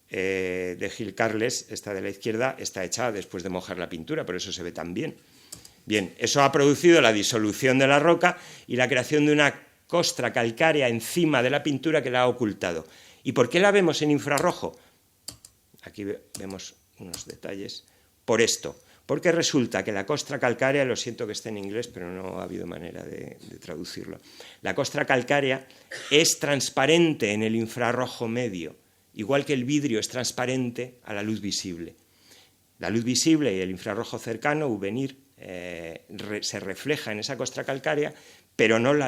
de Gil Carles, esta de la izquierda, está hecha después de mojar la pintura, por eso se ve tan bien. Bien, eso ha producido la disolución de la roca y la creación de una costra calcárea encima de la pintura que la ha ocultado. ¿Y por qué la vemos en infrarrojo? Aquí vemos unos detalles. Por esto, porque resulta que la costra calcárea, lo siento que esté en inglés, pero no ha habido manera de traducirlo. La costra calcárea es transparente en el infrarrojo medio, igual que el vidrio es transparente a la luz visible. La luz visible y el infrarrojo cercano, UV-NIR, se refleja en esa costra calcárea, pero no la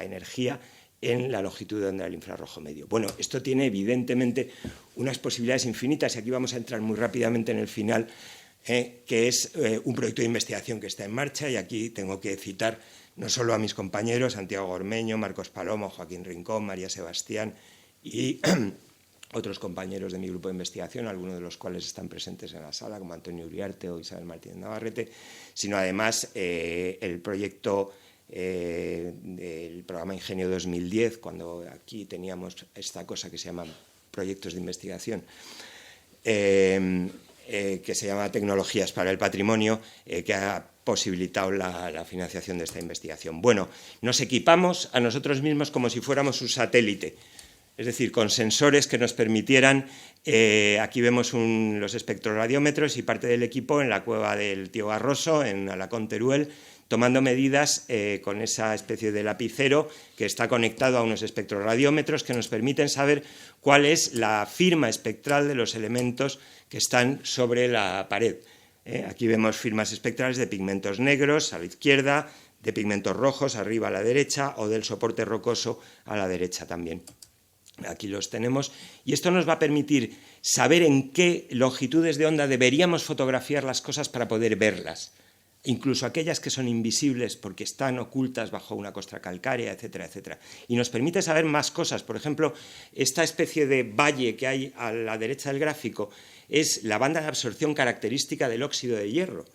energía en la longitud de onda del infrarrojo medio. Bueno, esto tiene evidentemente unas posibilidades infinitas y aquí vamos a entrar muy rápidamente en el final, que es un proyecto de investigación que está en marcha y aquí tengo que citar no solo a mis compañeros, Santiago Gormeño, Marcos Palomo, Joaquín Rincón, María Sebastián y otros compañeros de mi grupo de investigación, algunos de los cuales están presentes en la sala, como Antonio Uriarte o Isabel Martínez Navarrete, sino además el proyecto del programa Ingenio 2010, cuando aquí teníamos esta cosa que se llama proyectos de investigación, que se llama Tecnologías para el Patrimonio, que ha posibilitado la financiación de esta investigación. Bueno, nos equipamos a nosotros mismos como si fuéramos un satélite, es decir, con sensores que nos permitieran, aquí vemos los espectroradiómetros y parte del equipo en la cueva del Tío Barroso, en Alacón, Teruel, tomando medidas con esa especie de lapicero que está conectado a unos espectroradiómetros que nos permiten saber cuál es la firma espectral de los elementos que están sobre la pared. Aquí vemos firmas espectrales de pigmentos negros a la izquierda, de pigmentos rojos arriba a la derecha o del soporte rocoso a la derecha también. Aquí los tenemos y esto nos va a permitir saber en qué longitudes de onda deberíamos fotografiar las cosas para poder verlas, incluso aquellas que son invisibles porque están ocultas bajo una costra calcárea, etcétera, etcétera. Y nos permite saber más cosas. Por ejemplo, esta especie de valle que hay a la derecha del gráfico es la banda de absorción característica del óxido de hierro,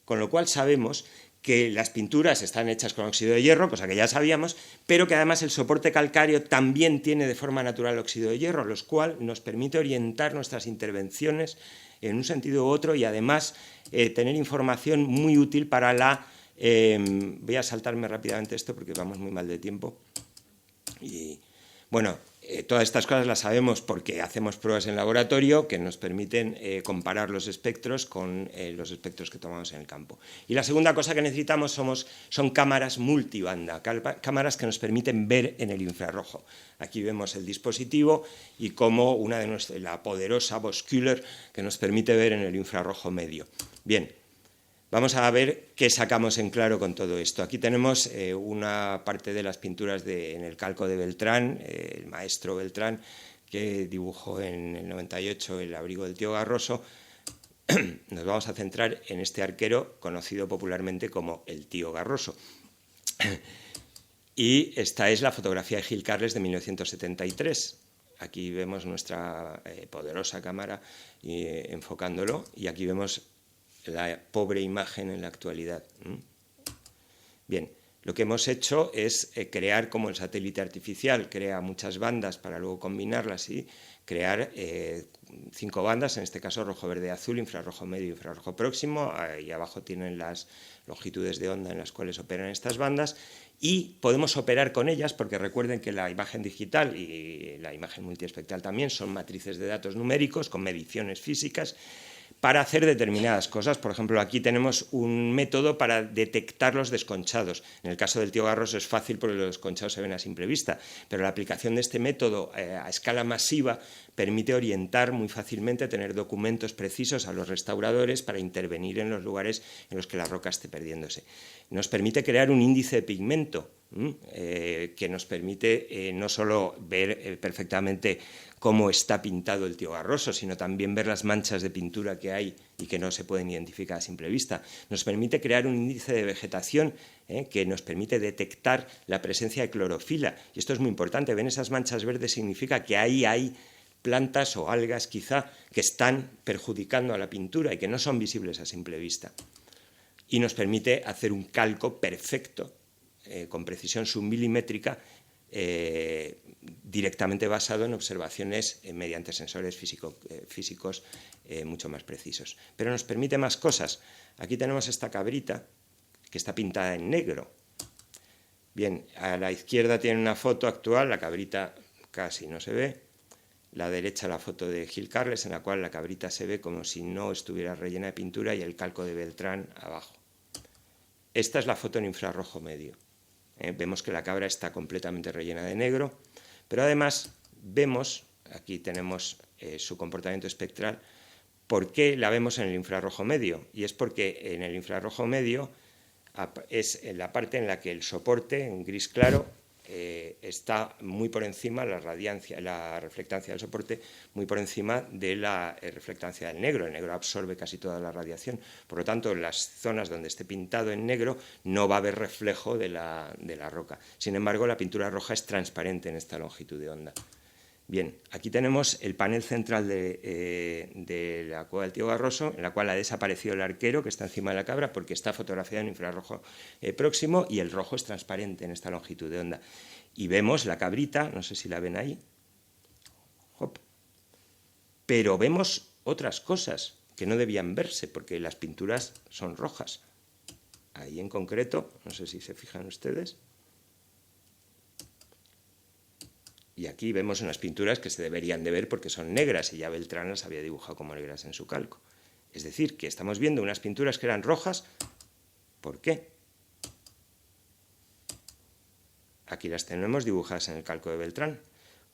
con lo cual sabemos que las pinturas están hechas con óxido de hierro, cosa que ya sabíamos, pero que además el soporte calcáreo también tiene de forma natural óxido de hierro, lo cual nos permite orientar nuestras intervenciones en un sentido u otro y además tener información muy útil para la... voy a saltarme rápidamente esto porque vamos muy mal de tiempo. Y, bueno, Todas estas cosas las sabemos porque hacemos pruebas en laboratorio que nos permiten comparar los espectros con los espectros que tomamos en el campo. Y la segunda cosa que necesitamos son cámaras multibanda, cámaras que nos permiten ver en el infrarrojo. Aquí vemos el dispositivo y cómo la poderosa Bosculler que nos permite ver en el infrarrojo medio. Bien. Vamos a ver qué sacamos en claro con todo esto. Aquí tenemos una parte de las pinturas en el calco de Beltrán, el maestro Beltrán, que dibujó en el 98 el abrigo del tío Garroso. Nos vamos a centrar en este arquero conocido popularmente como el tío Garroso. Y esta es la fotografía de Gil Carles de 1973. Aquí vemos nuestra poderosa cámara enfocándolo y aquí vemos la pobre imagen en la actualidad. Bien, lo que hemos hecho es crear, como el satélite artificial crea muchas bandas para luego combinarlas y crear 5 bandas, en este caso rojo, verde, azul, infrarrojo medio, infrarrojo próximo. Ahí abajo tienen las longitudes de onda en las cuales operan estas bandas y podemos operar con ellas porque recuerden que la imagen digital y la imagen multiespectral también son matrices de datos numéricos con mediciones físicas para hacer determinadas cosas. Por ejemplo, aquí tenemos un método para detectar los desconchados. En el caso del tío Garroso es fácil porque los desconchados se ven a simple vista, pero la aplicación de este método a escala masiva permite orientar muy fácilmente, tener documentos precisos a los restauradores para intervenir en los lugares en los que la roca esté perdiéndose. Nos permite crear un índice de pigmento que nos permite no solo ver perfectamente cómo está pintado el tío Garroso, sino también ver las manchas de pintura que hay y que no se pueden identificar a simple vista. Nos permite crear un índice de vegetación que nos permite detectar la presencia de clorofila. Y esto es muy importante. Ven esas manchas verdes, significa que ahí hay plantas o algas quizá que están perjudicando a la pintura y que no son visibles a simple vista. Y nos permite hacer un calco perfecto, con precisión submilimétrica, directamente basado en observaciones mediante sensores físicos mucho más precisos. Pero nos permite más cosas. Aquí tenemos esta cabrita que está pintada en negro. Bien, a la izquierda tiene una foto actual, la cabrita casi no se ve. La derecha la foto de Gil Carles, en la cual la cabrita se ve como si no estuviera rellena de pintura y el calco de Beltrán abajo. Esta es la foto en infrarrojo medio. Vemos que la cabra está completamente rellena de negro, pero además vemos, aquí tenemos su comportamiento espectral, ¿por qué la vemos en el infrarrojo medio? Y es porque en el infrarrojo medio es la parte en la que el soporte, en gris claro, está muy por encima, la reflectancia del soporte, muy por encima de la reflectancia del negro. El negro absorbe casi toda la radiación. Por lo tanto, en las zonas donde esté pintado en negro no va a haber reflejo de la roca. Sin embargo, la pintura roja es transparente en esta longitud de onda. Bien, aquí tenemos el panel central de la cueva del tío Garroso, en la cual ha desaparecido el arquero que está encima de la cabra porque está fotografiado en infrarrojo próximo y el rojo es transparente en esta longitud de onda. Y vemos la cabrita, no sé si la ven ahí, hop. Pero vemos otras cosas que no debían verse porque las pinturas son rojas. Ahí en concreto, no sé si se fijan ustedes. Y aquí vemos unas pinturas que se deberían de ver porque son negras y ya Beltrán las había dibujado como negras en su calco. Es decir, que estamos viendo unas pinturas que eran rojas. ¿Por qué? Aquí las tenemos dibujadas en el calco de Beltrán.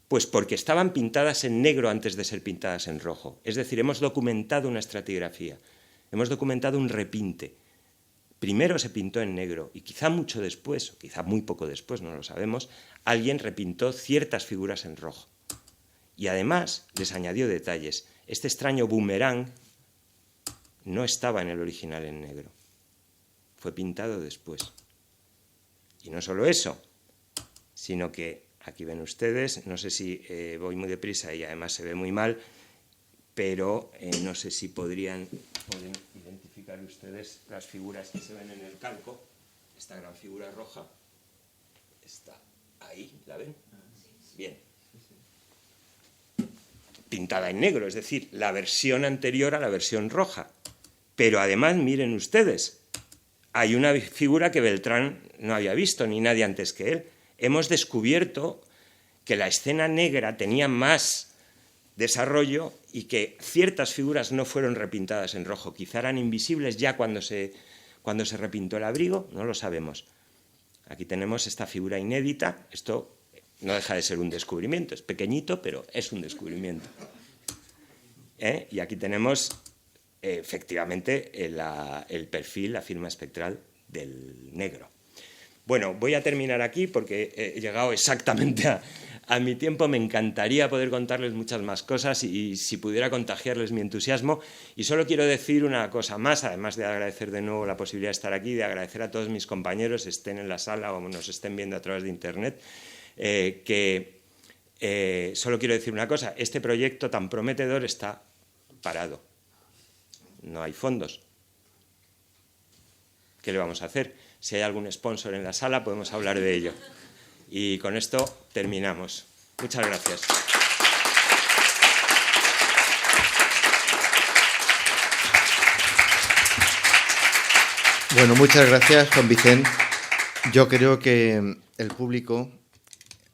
Pues porque estaban pintadas en negro antes de ser pintadas en rojo. Es decir, hemos documentado una estratigrafía, hemos documentado un repinte. Primero se pintó en negro y quizá mucho después, o quizá muy poco después, no lo sabemos, alguien repintó ciertas figuras en rojo. Y además les añadió detalles. Este extraño boomerang no estaba en el original en negro. Fue pintado después. Y no solo eso, sino que, aquí ven ustedes, no sé si voy muy deprisa y además se ve muy mal, pero no sé si pueden identificar ustedes las figuras que se ven en el calco. Esta gran figura roja está ahí, ¿la ven? Bien. Pintada en negro, es decir, la versión anterior a la versión roja. Pero además, miren ustedes, hay una figura que Beltrán no había visto, ni nadie antes que él. Hemos descubierto que la escena negra tenía más desarrollo y que ciertas figuras no fueron repintadas en rojo. Quizá eran invisibles ya cuando se repintó el abrigo, no lo sabemos. Aquí tenemos esta figura inédita. Esto no deja de ser un descubrimiento. Es pequeñito, pero es un descubrimiento. Y aquí tenemos efectivamente el perfil, la firma espectral del negro. Bueno, voy a terminar aquí porque he llegado exactamente a mi tiempo. Me encantaría poder contarles muchas más cosas y si pudiera contagiarles mi entusiasmo. Y solo quiero decir una cosa más, además de agradecer de nuevo la posibilidad de estar aquí, de agradecer a todos mis compañeros, estén en la sala o nos estén viendo a través de Internet, solo quiero decir una cosa: este proyecto tan prometedor está parado. No hay fondos. ¿Qué le vamos a hacer? Si hay algún sponsor en la sala, podemos hablar de ello. Y con esto terminamos. Muchas gracias. Bueno, muchas gracias, Juan Vicente. Yo creo que el público,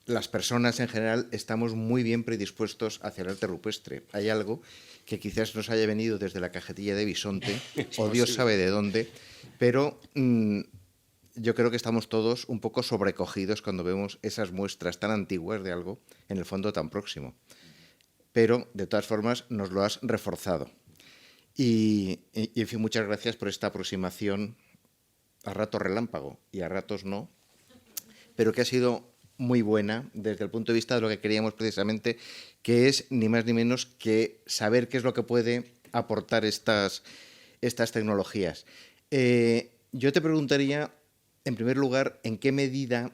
las personas en general, estamos muy bien predispuestos hacia el arte rupestre. Hay algo que quizás nos haya venido desde la cajetilla de Bisonte, o Dios sabe de dónde, pero yo creo que estamos todos un poco sobrecogidos cuando vemos esas muestras tan antiguas de algo en el fondo tan próximo. Pero, de todas formas, nos lo has reforzado. Y en fin, muchas gracias por esta aproximación a ratos relámpago y a ratos no, pero que ha sido muy buena desde el punto de vista de lo que queríamos precisamente, que es ni más ni menos que saber qué es lo que puede aportar estas tecnologías. Yo te preguntaría, en primer lugar, ¿en qué medida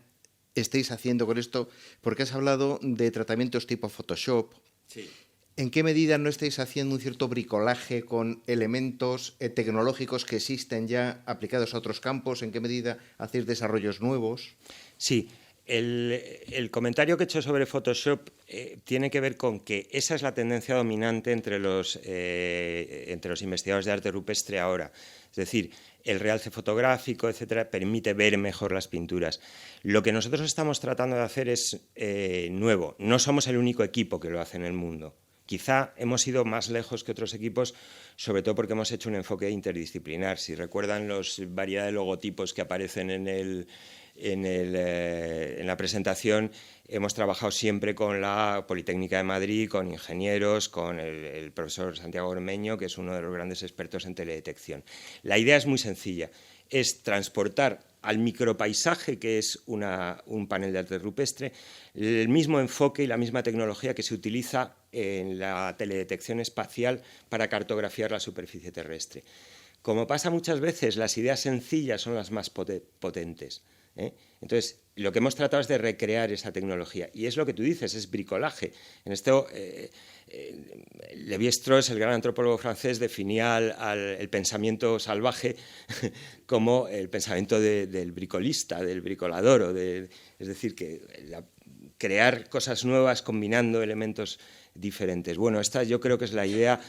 estáis haciendo con esto? Porque has hablado de tratamientos tipo Photoshop. Sí. ¿En qué medida no estáis haciendo un cierto bricolaje con elementos tecnológicos que existen ya aplicados a otros campos? ¿En qué medida hacéis desarrollos nuevos? Sí. El comentario que he hecho sobre Photoshop tiene que ver con que esa es la tendencia dominante entre los investigadores de arte rupestre ahora. Es decir, el realce fotográfico, etcétera, permite ver mejor las pinturas. Lo que nosotros estamos tratando de hacer es nuevo. No somos el único equipo que lo hace en el mundo. Quizá hemos ido más lejos que otros equipos, sobre todo porque hemos hecho un enfoque interdisciplinar. Si recuerdan los variedad de logotipos que aparecen en la presentación, hemos trabajado siempre con la Politécnica de Madrid, con ingenieros, con el profesor Santiago Ormeño, que es uno de los grandes expertos en teledetección. La idea es muy sencilla, es transportar al micropaisaje, que es un panel de arte rupestre, el mismo enfoque y la misma tecnología que se utiliza en la teledetección espacial para cartografiar la superficie terrestre. Como pasa muchas veces, las ideas sencillas son las más potentes. Entonces, lo que hemos tratado es de recrear esa tecnología. Y es lo que tú dices, es bricolaje. En esto, Lévi-Strauss, el gran antropólogo francés, definía el pensamiento salvaje como el pensamiento del bricolista, del bricolador. Es decir, que crear cosas nuevas combinando elementos diferentes. Bueno, esta yo creo que es la idea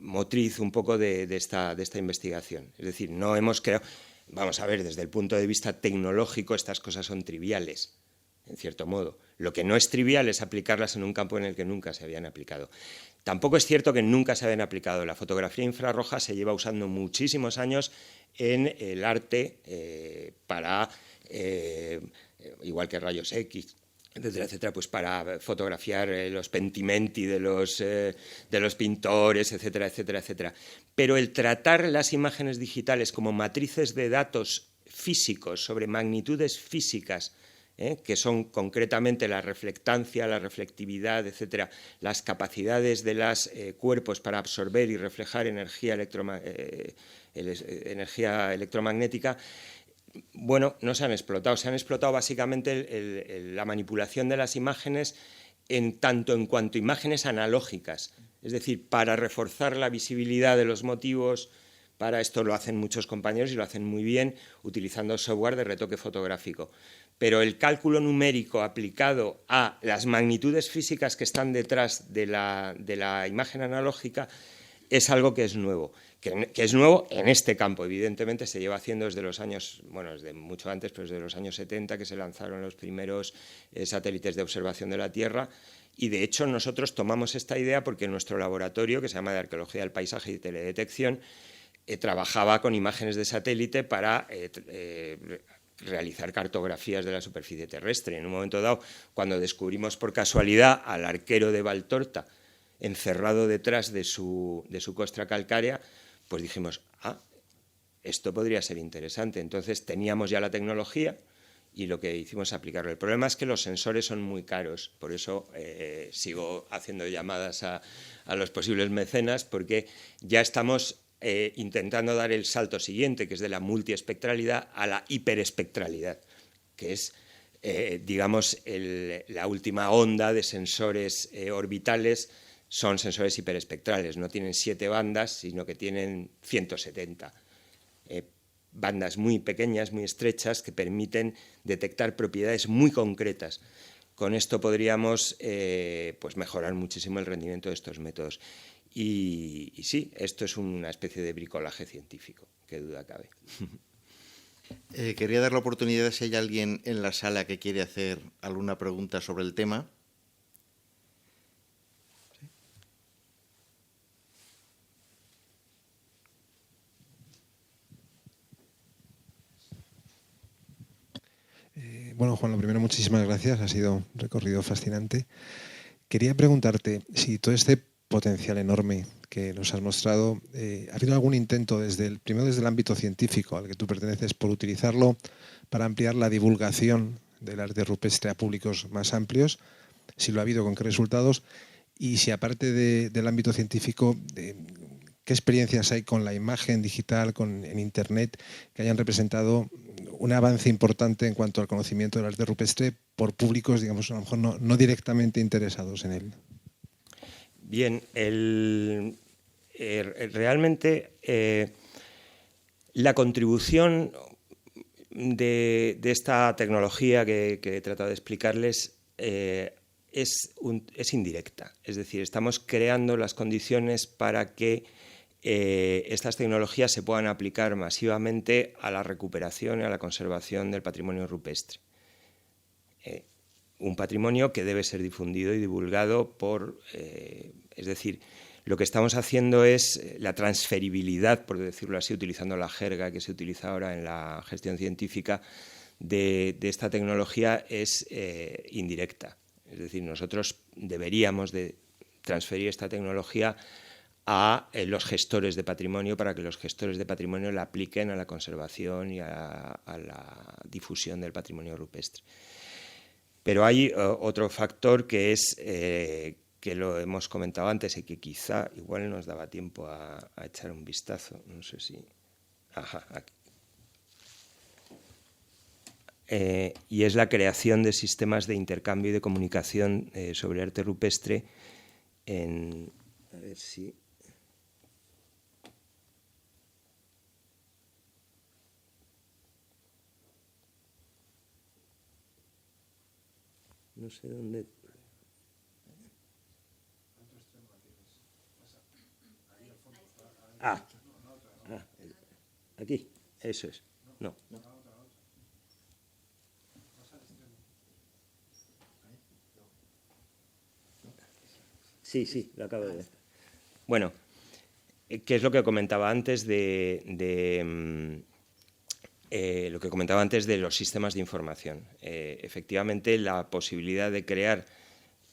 motriz un poco de esta investigación. Es decir, no hemos creado... Vamos a ver, desde el punto de vista tecnológico estas cosas son triviales, en cierto modo. Lo que no es trivial es aplicarlas en un campo en el que nunca se habían aplicado. Tampoco es cierto que nunca se habían aplicado. La fotografía infrarroja se lleva usando muchísimos años en el arte para, igual que rayos X, etcétera, etcétera, pues para fotografiar los pentimenti de los pintores, etcétera, etcétera, etcétera. Pero el tratar las imágenes digitales como matrices de datos físicos sobre magnitudes físicas, que son concretamente la reflectancia, la reflectividad, etcétera, las capacidades de los cuerpos para absorber y reflejar energía electromagnética, bueno, no se han explotado. Se han explotado básicamente la manipulación de las imágenes en tanto en cuanto imágenes analógicas, es decir, para reforzar la visibilidad de los motivos. Para esto lo hacen muchos compañeros y lo hacen muy bien utilizando software de retoque fotográfico. Pero el cálculo numérico aplicado a las magnitudes físicas que están detrás de la imagen analógica es algo que es nuevo. Que es nuevo en este campo. Evidentemente se lleva haciendo desde los años, bueno, desde mucho antes, pero desde los años 70 que se lanzaron los primeros satélites de observación de la Tierra, y de hecho nosotros tomamos esta idea porque nuestro laboratorio, que se llama de Arqueología del Paisaje y Teledetección, trabajaba con imágenes de satélite para realizar cartografías de la superficie terrestre. En un momento dado, cuando descubrimos por casualidad al arquero de Valtorta encerrado detrás de su costra calcárea, pues dijimos, esto podría ser interesante. Entonces teníamos ya la tecnología y lo que hicimos es aplicarlo. El problema es que los sensores son muy caros, por eso sigo haciendo llamadas a los posibles mecenas, porque ya estamos intentando dar el salto siguiente, que es de la multiespectralidad a la hiperespectralidad, que es, digamos, la última onda de sensores orbitales. Son sensores hiperespectrales, no tienen 7 bandas, sino que tienen 170. Bandas muy pequeñas, muy estrechas, que permiten detectar propiedades muy concretas. Con esto podríamos pues mejorar muchísimo el rendimiento de estos métodos. Y sí, esto es una especie de bricolaje científico, qué duda cabe. Quería dar la oportunidad si hay alguien en la sala que quiere hacer alguna pregunta sobre el tema. Bueno, Juan, lo primero, muchísimas gracias. Ha sido un recorrido fascinante. Quería preguntarte si todo este potencial enorme que nos has mostrado, ¿ha habido algún intento primero desde el ámbito científico al que tú perteneces por utilizarlo para ampliar la divulgación del arte rupestre a públicos más amplios? Si lo ha habido, ¿con qué resultados? Y si aparte del ámbito científico, ¿qué experiencias hay con la imagen digital, en Internet, que hayan representado un avance importante en cuanto al conocimiento del arte rupestre por públicos, digamos, a lo mejor no directamente interesados en él? Bien, realmente la contribución de esta tecnología que he tratado de explicarles es indirecta. Es decir, estamos creando las condiciones para que estas tecnologías se puedan aplicar masivamente a la recuperación y a la conservación del patrimonio rupestre. Un patrimonio que debe ser difundido y divulgado es decir, lo que estamos haciendo es la transferibilidad, por decirlo así, utilizando la jerga que se utiliza ahora en la gestión científica de esta tecnología, es indirecta. Es decir, nosotros deberíamos de transferir esta tecnología a los gestores de patrimonio para que los gestores de patrimonio la apliquen a la conservación y a la difusión del patrimonio rupestre. Pero hay otro factor que es, que lo hemos comentado antes y que quizá igual nos daba tiempo a echar un vistazo, no sé si... Ajá, aquí. Y es la creación de sistemas de intercambio y de comunicación sobre arte rupestre a ver si... No sé dónde... Aquí, eso es. No. Sí, lo acabo de ver. Bueno, ¿qué es lo que comentaba antes lo que comentaba antes de los sistemas de información? Efectivamente, la posibilidad de crear...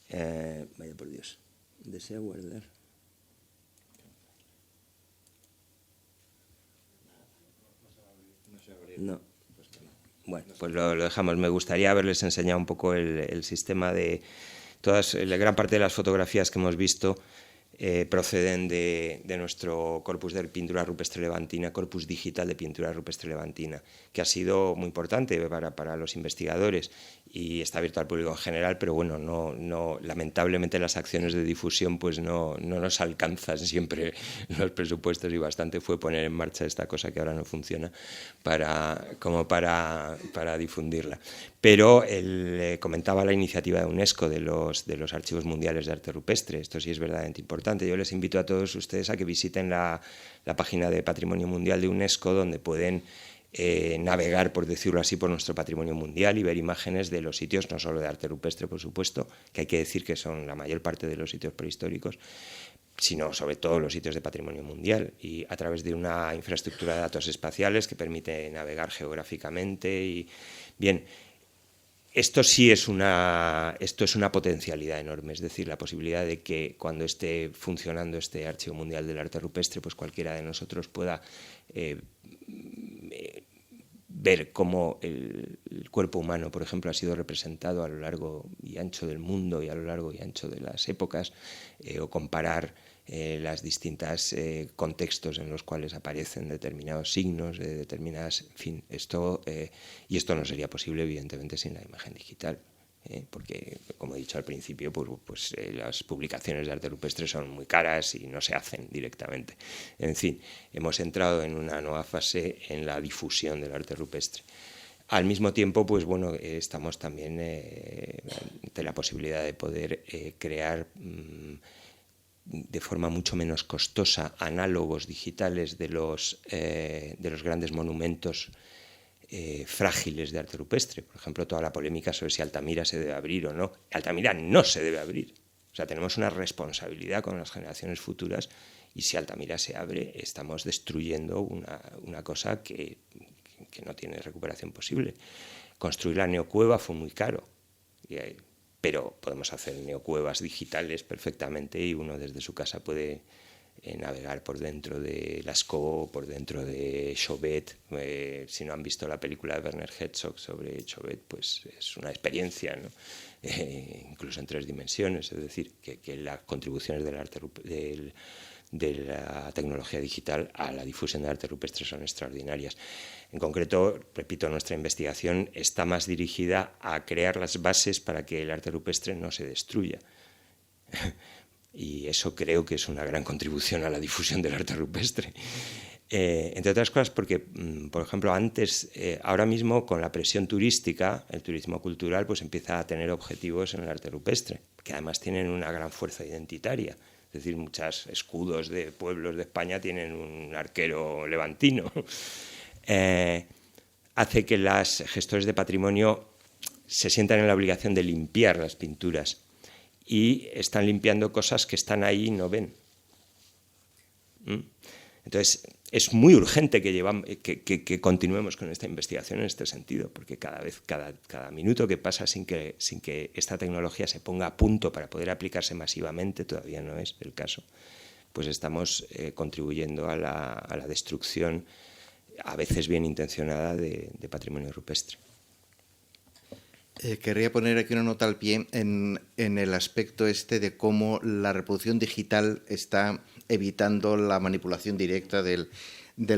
vaya por Dios, desea guardar... No. Bueno, pues lo dejamos. Me gustaría haberles enseñado un poco el sistema de... La gran parte de las fotografías que hemos visto proceden de nuestro corpus de pintura rupestre levantina, corpus digital de pintura rupestre levantina, que ha sido muy importante para los investigadores y está abierto al público en general, pero bueno, lamentablemente las acciones de difusión pues no nos alcanzan siempre los presupuestos, y bastante fue poner en marcha esta cosa que ahora no funciona para difundirla. Pero él comentaba la iniciativa de UNESCO de los Archivos Mundiales de Arte Rupestre. Esto sí es verdaderamente importante. Yo les invito a todos ustedes a que visiten la página de Patrimonio Mundial de UNESCO, donde pueden navegar, por decirlo así, por nuestro patrimonio mundial y ver imágenes de los sitios, no solo de arte rupestre, por supuesto, que hay que decir que son la mayor parte de los sitios prehistóricos, sino sobre todo los sitios de patrimonio mundial, y a través de una infraestructura de datos espaciales que permite navegar geográficamente. Y bien, esto es una potencialidad enorme, es decir, la posibilidad de que cuando esté funcionando este Archivo Mundial del Arte Rupestre, pues cualquiera de nosotros pueda ver cómo el cuerpo humano, por ejemplo, ha sido representado a lo largo y ancho del mundo y a lo largo y ancho de las épocas, o comparar los distintos contextos en los cuales aparecen determinados signos, determinadas, en fin, y esto no sería posible, evidentemente, sin la imagen digital. Porque, como he dicho al principio, pues las publicaciones de arte rupestre son muy caras y no se hacen directamente. En fin, hemos entrado en una nueva fase en la difusión del arte rupestre. Al mismo tiempo, pues bueno, estamos también ante la posibilidad de poder crear de forma mucho menos costosa análogos digitales de los grandes monumentos frágiles de arte rupestre. Por ejemplo, toda la polémica sobre si Altamira se debe abrir o no. Altamira no se debe abrir. O sea, tenemos una responsabilidad con las generaciones futuras, y si Altamira se abre, estamos destruyendo una cosa que no tiene recuperación posible. Construir la neocueva fue muy caro, pero podemos hacer neocuevas digitales perfectamente, y uno desde su casa puede navegar por dentro de Lascaux, por dentro de Chauvet. Si no han visto la película de Werner Herzog sobre Chauvet, pues es una experiencia, ¿no? Incluso en 3 dimensiones, es decir, que las contribuciones del arte de la tecnología digital a la difusión del arte rupestre son extraordinarias. En concreto, repito, nuestra investigación está más dirigida a crear las bases para que el arte rupestre no se destruya. Y eso creo que es una gran contribución a la difusión del arte rupestre. Entre otras cosas porque, por ejemplo, ahora mismo con la presión turística, el turismo cultural pues empieza a tener objetivos en el arte rupestre, que además tienen una gran fuerza identitaria. Es decir, muchos escudos de pueblos de España tienen un arquero levantino. Hace que los gestores de patrimonio se sientan en la obligación de limpiar las pinturas, y están limpiando cosas que están ahí y no ven. Entonces, es muy urgente que continuemos con esta investigación en este sentido, porque cada minuto que pasa sin que esta tecnología se ponga a punto para poder aplicarse masivamente, todavía no es el caso, pues estamos contribuyendo a la destrucción, a veces bien intencionada, de patrimonio rupestre. Querría poner aquí una nota al pie en el aspecto de cómo la reproducción digital está evitando la manipulación directa del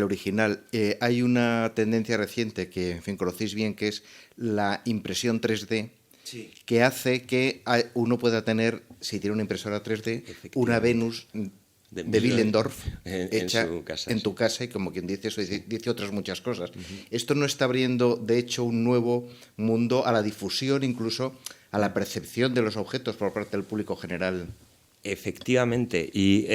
original. Hay una tendencia reciente que, en fin, conocéis bien, que es la impresión 3D, sí, que hace que uno pueda tener, si tiene una impresora 3D, una Venus de Willendorf hecha en tu casa, y como quien dice eso, dice otras muchas cosas. Esto no está abriendo, de hecho, un nuevo mundo a la difusión, incluso a la percepción de los objetos por parte del público general. Efectivamente, y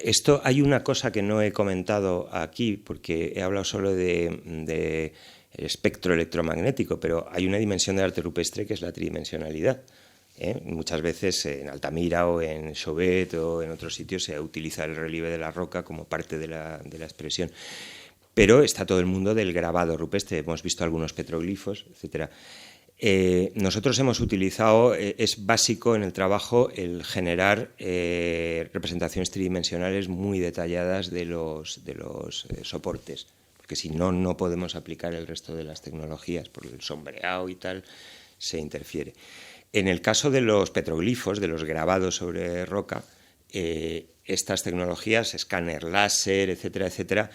esto hay una cosa que no he comentado aquí, porque he hablado solo de el espectro electromagnético, pero hay una dimensión del arte rupestre que es la tridimensionalidad. Muchas veces en Altamira o en Chauvet o en otros sitios se utiliza el relieve de la roca como parte de la expresión. Pero está todo el mundo del grabado rupestre, hemos visto algunos petroglifos, etcétera. Nosotros hemos utilizado, es básico en el trabajo, el generar representaciones tridimensionales muy detalladas de los soportes, porque si no, no podemos aplicar el resto de las tecnologías, porque el sombreado y tal se interfiere. En el caso de los petroglifos, de los grabados sobre roca, estas tecnologías, escáner láser, etcétera, etcétera,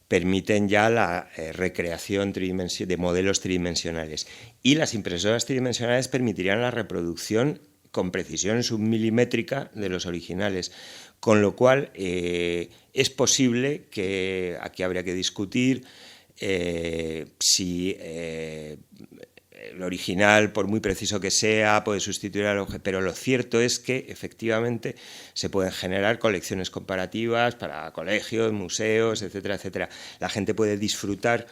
permiten ya la recreación de modelos tridimensionales. Y las impresoras tridimensionales permitirían la reproducción con precisión submilimétrica de los originales. Con lo cual, es posible que aquí habría que discutir si el original, por muy preciso que sea, puede sustituir al objeto, pero lo cierto es que efectivamente se pueden generar colecciones comparativas para colegios, museos, etcétera, etcétera. La gente puede disfrutar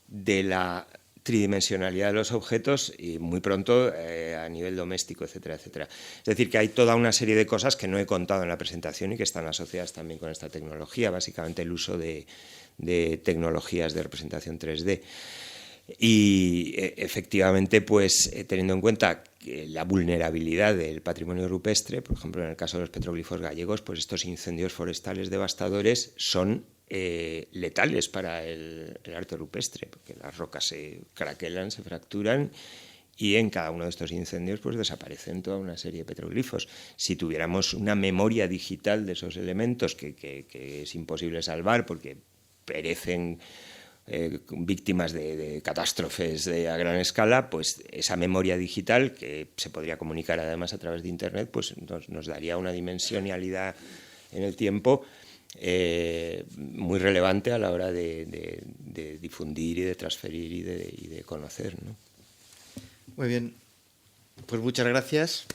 de la tridimensionalidad de los objetos y muy pronto a nivel doméstico, etcétera, etcétera. Es decir, que hay toda una serie de cosas que no he contado en la presentación y que están asociadas también con esta tecnología, básicamente el uso de tecnologías de representación 3D. Y efectivamente, pues teniendo en cuenta que la vulnerabilidad del patrimonio rupestre, por ejemplo, en el caso de los petroglifos gallegos, pues estos incendios forestales devastadores son letales para el arte rupestre, porque las rocas se craquelan, se fracturan y en cada uno de estos incendios pues desaparecen toda una serie de petroglifos. Si tuviéramos una memoria digital de esos elementos que es imposible salvar porque perecen víctimas de catástrofes a gran escala, pues esa memoria digital, que se podría comunicar además a través de Internet, pues nos daría una dimensionalidad en el tiempo muy relevante a la hora de difundir y de transferir y de conocer, ¿no? Muy bien, pues muchas gracias.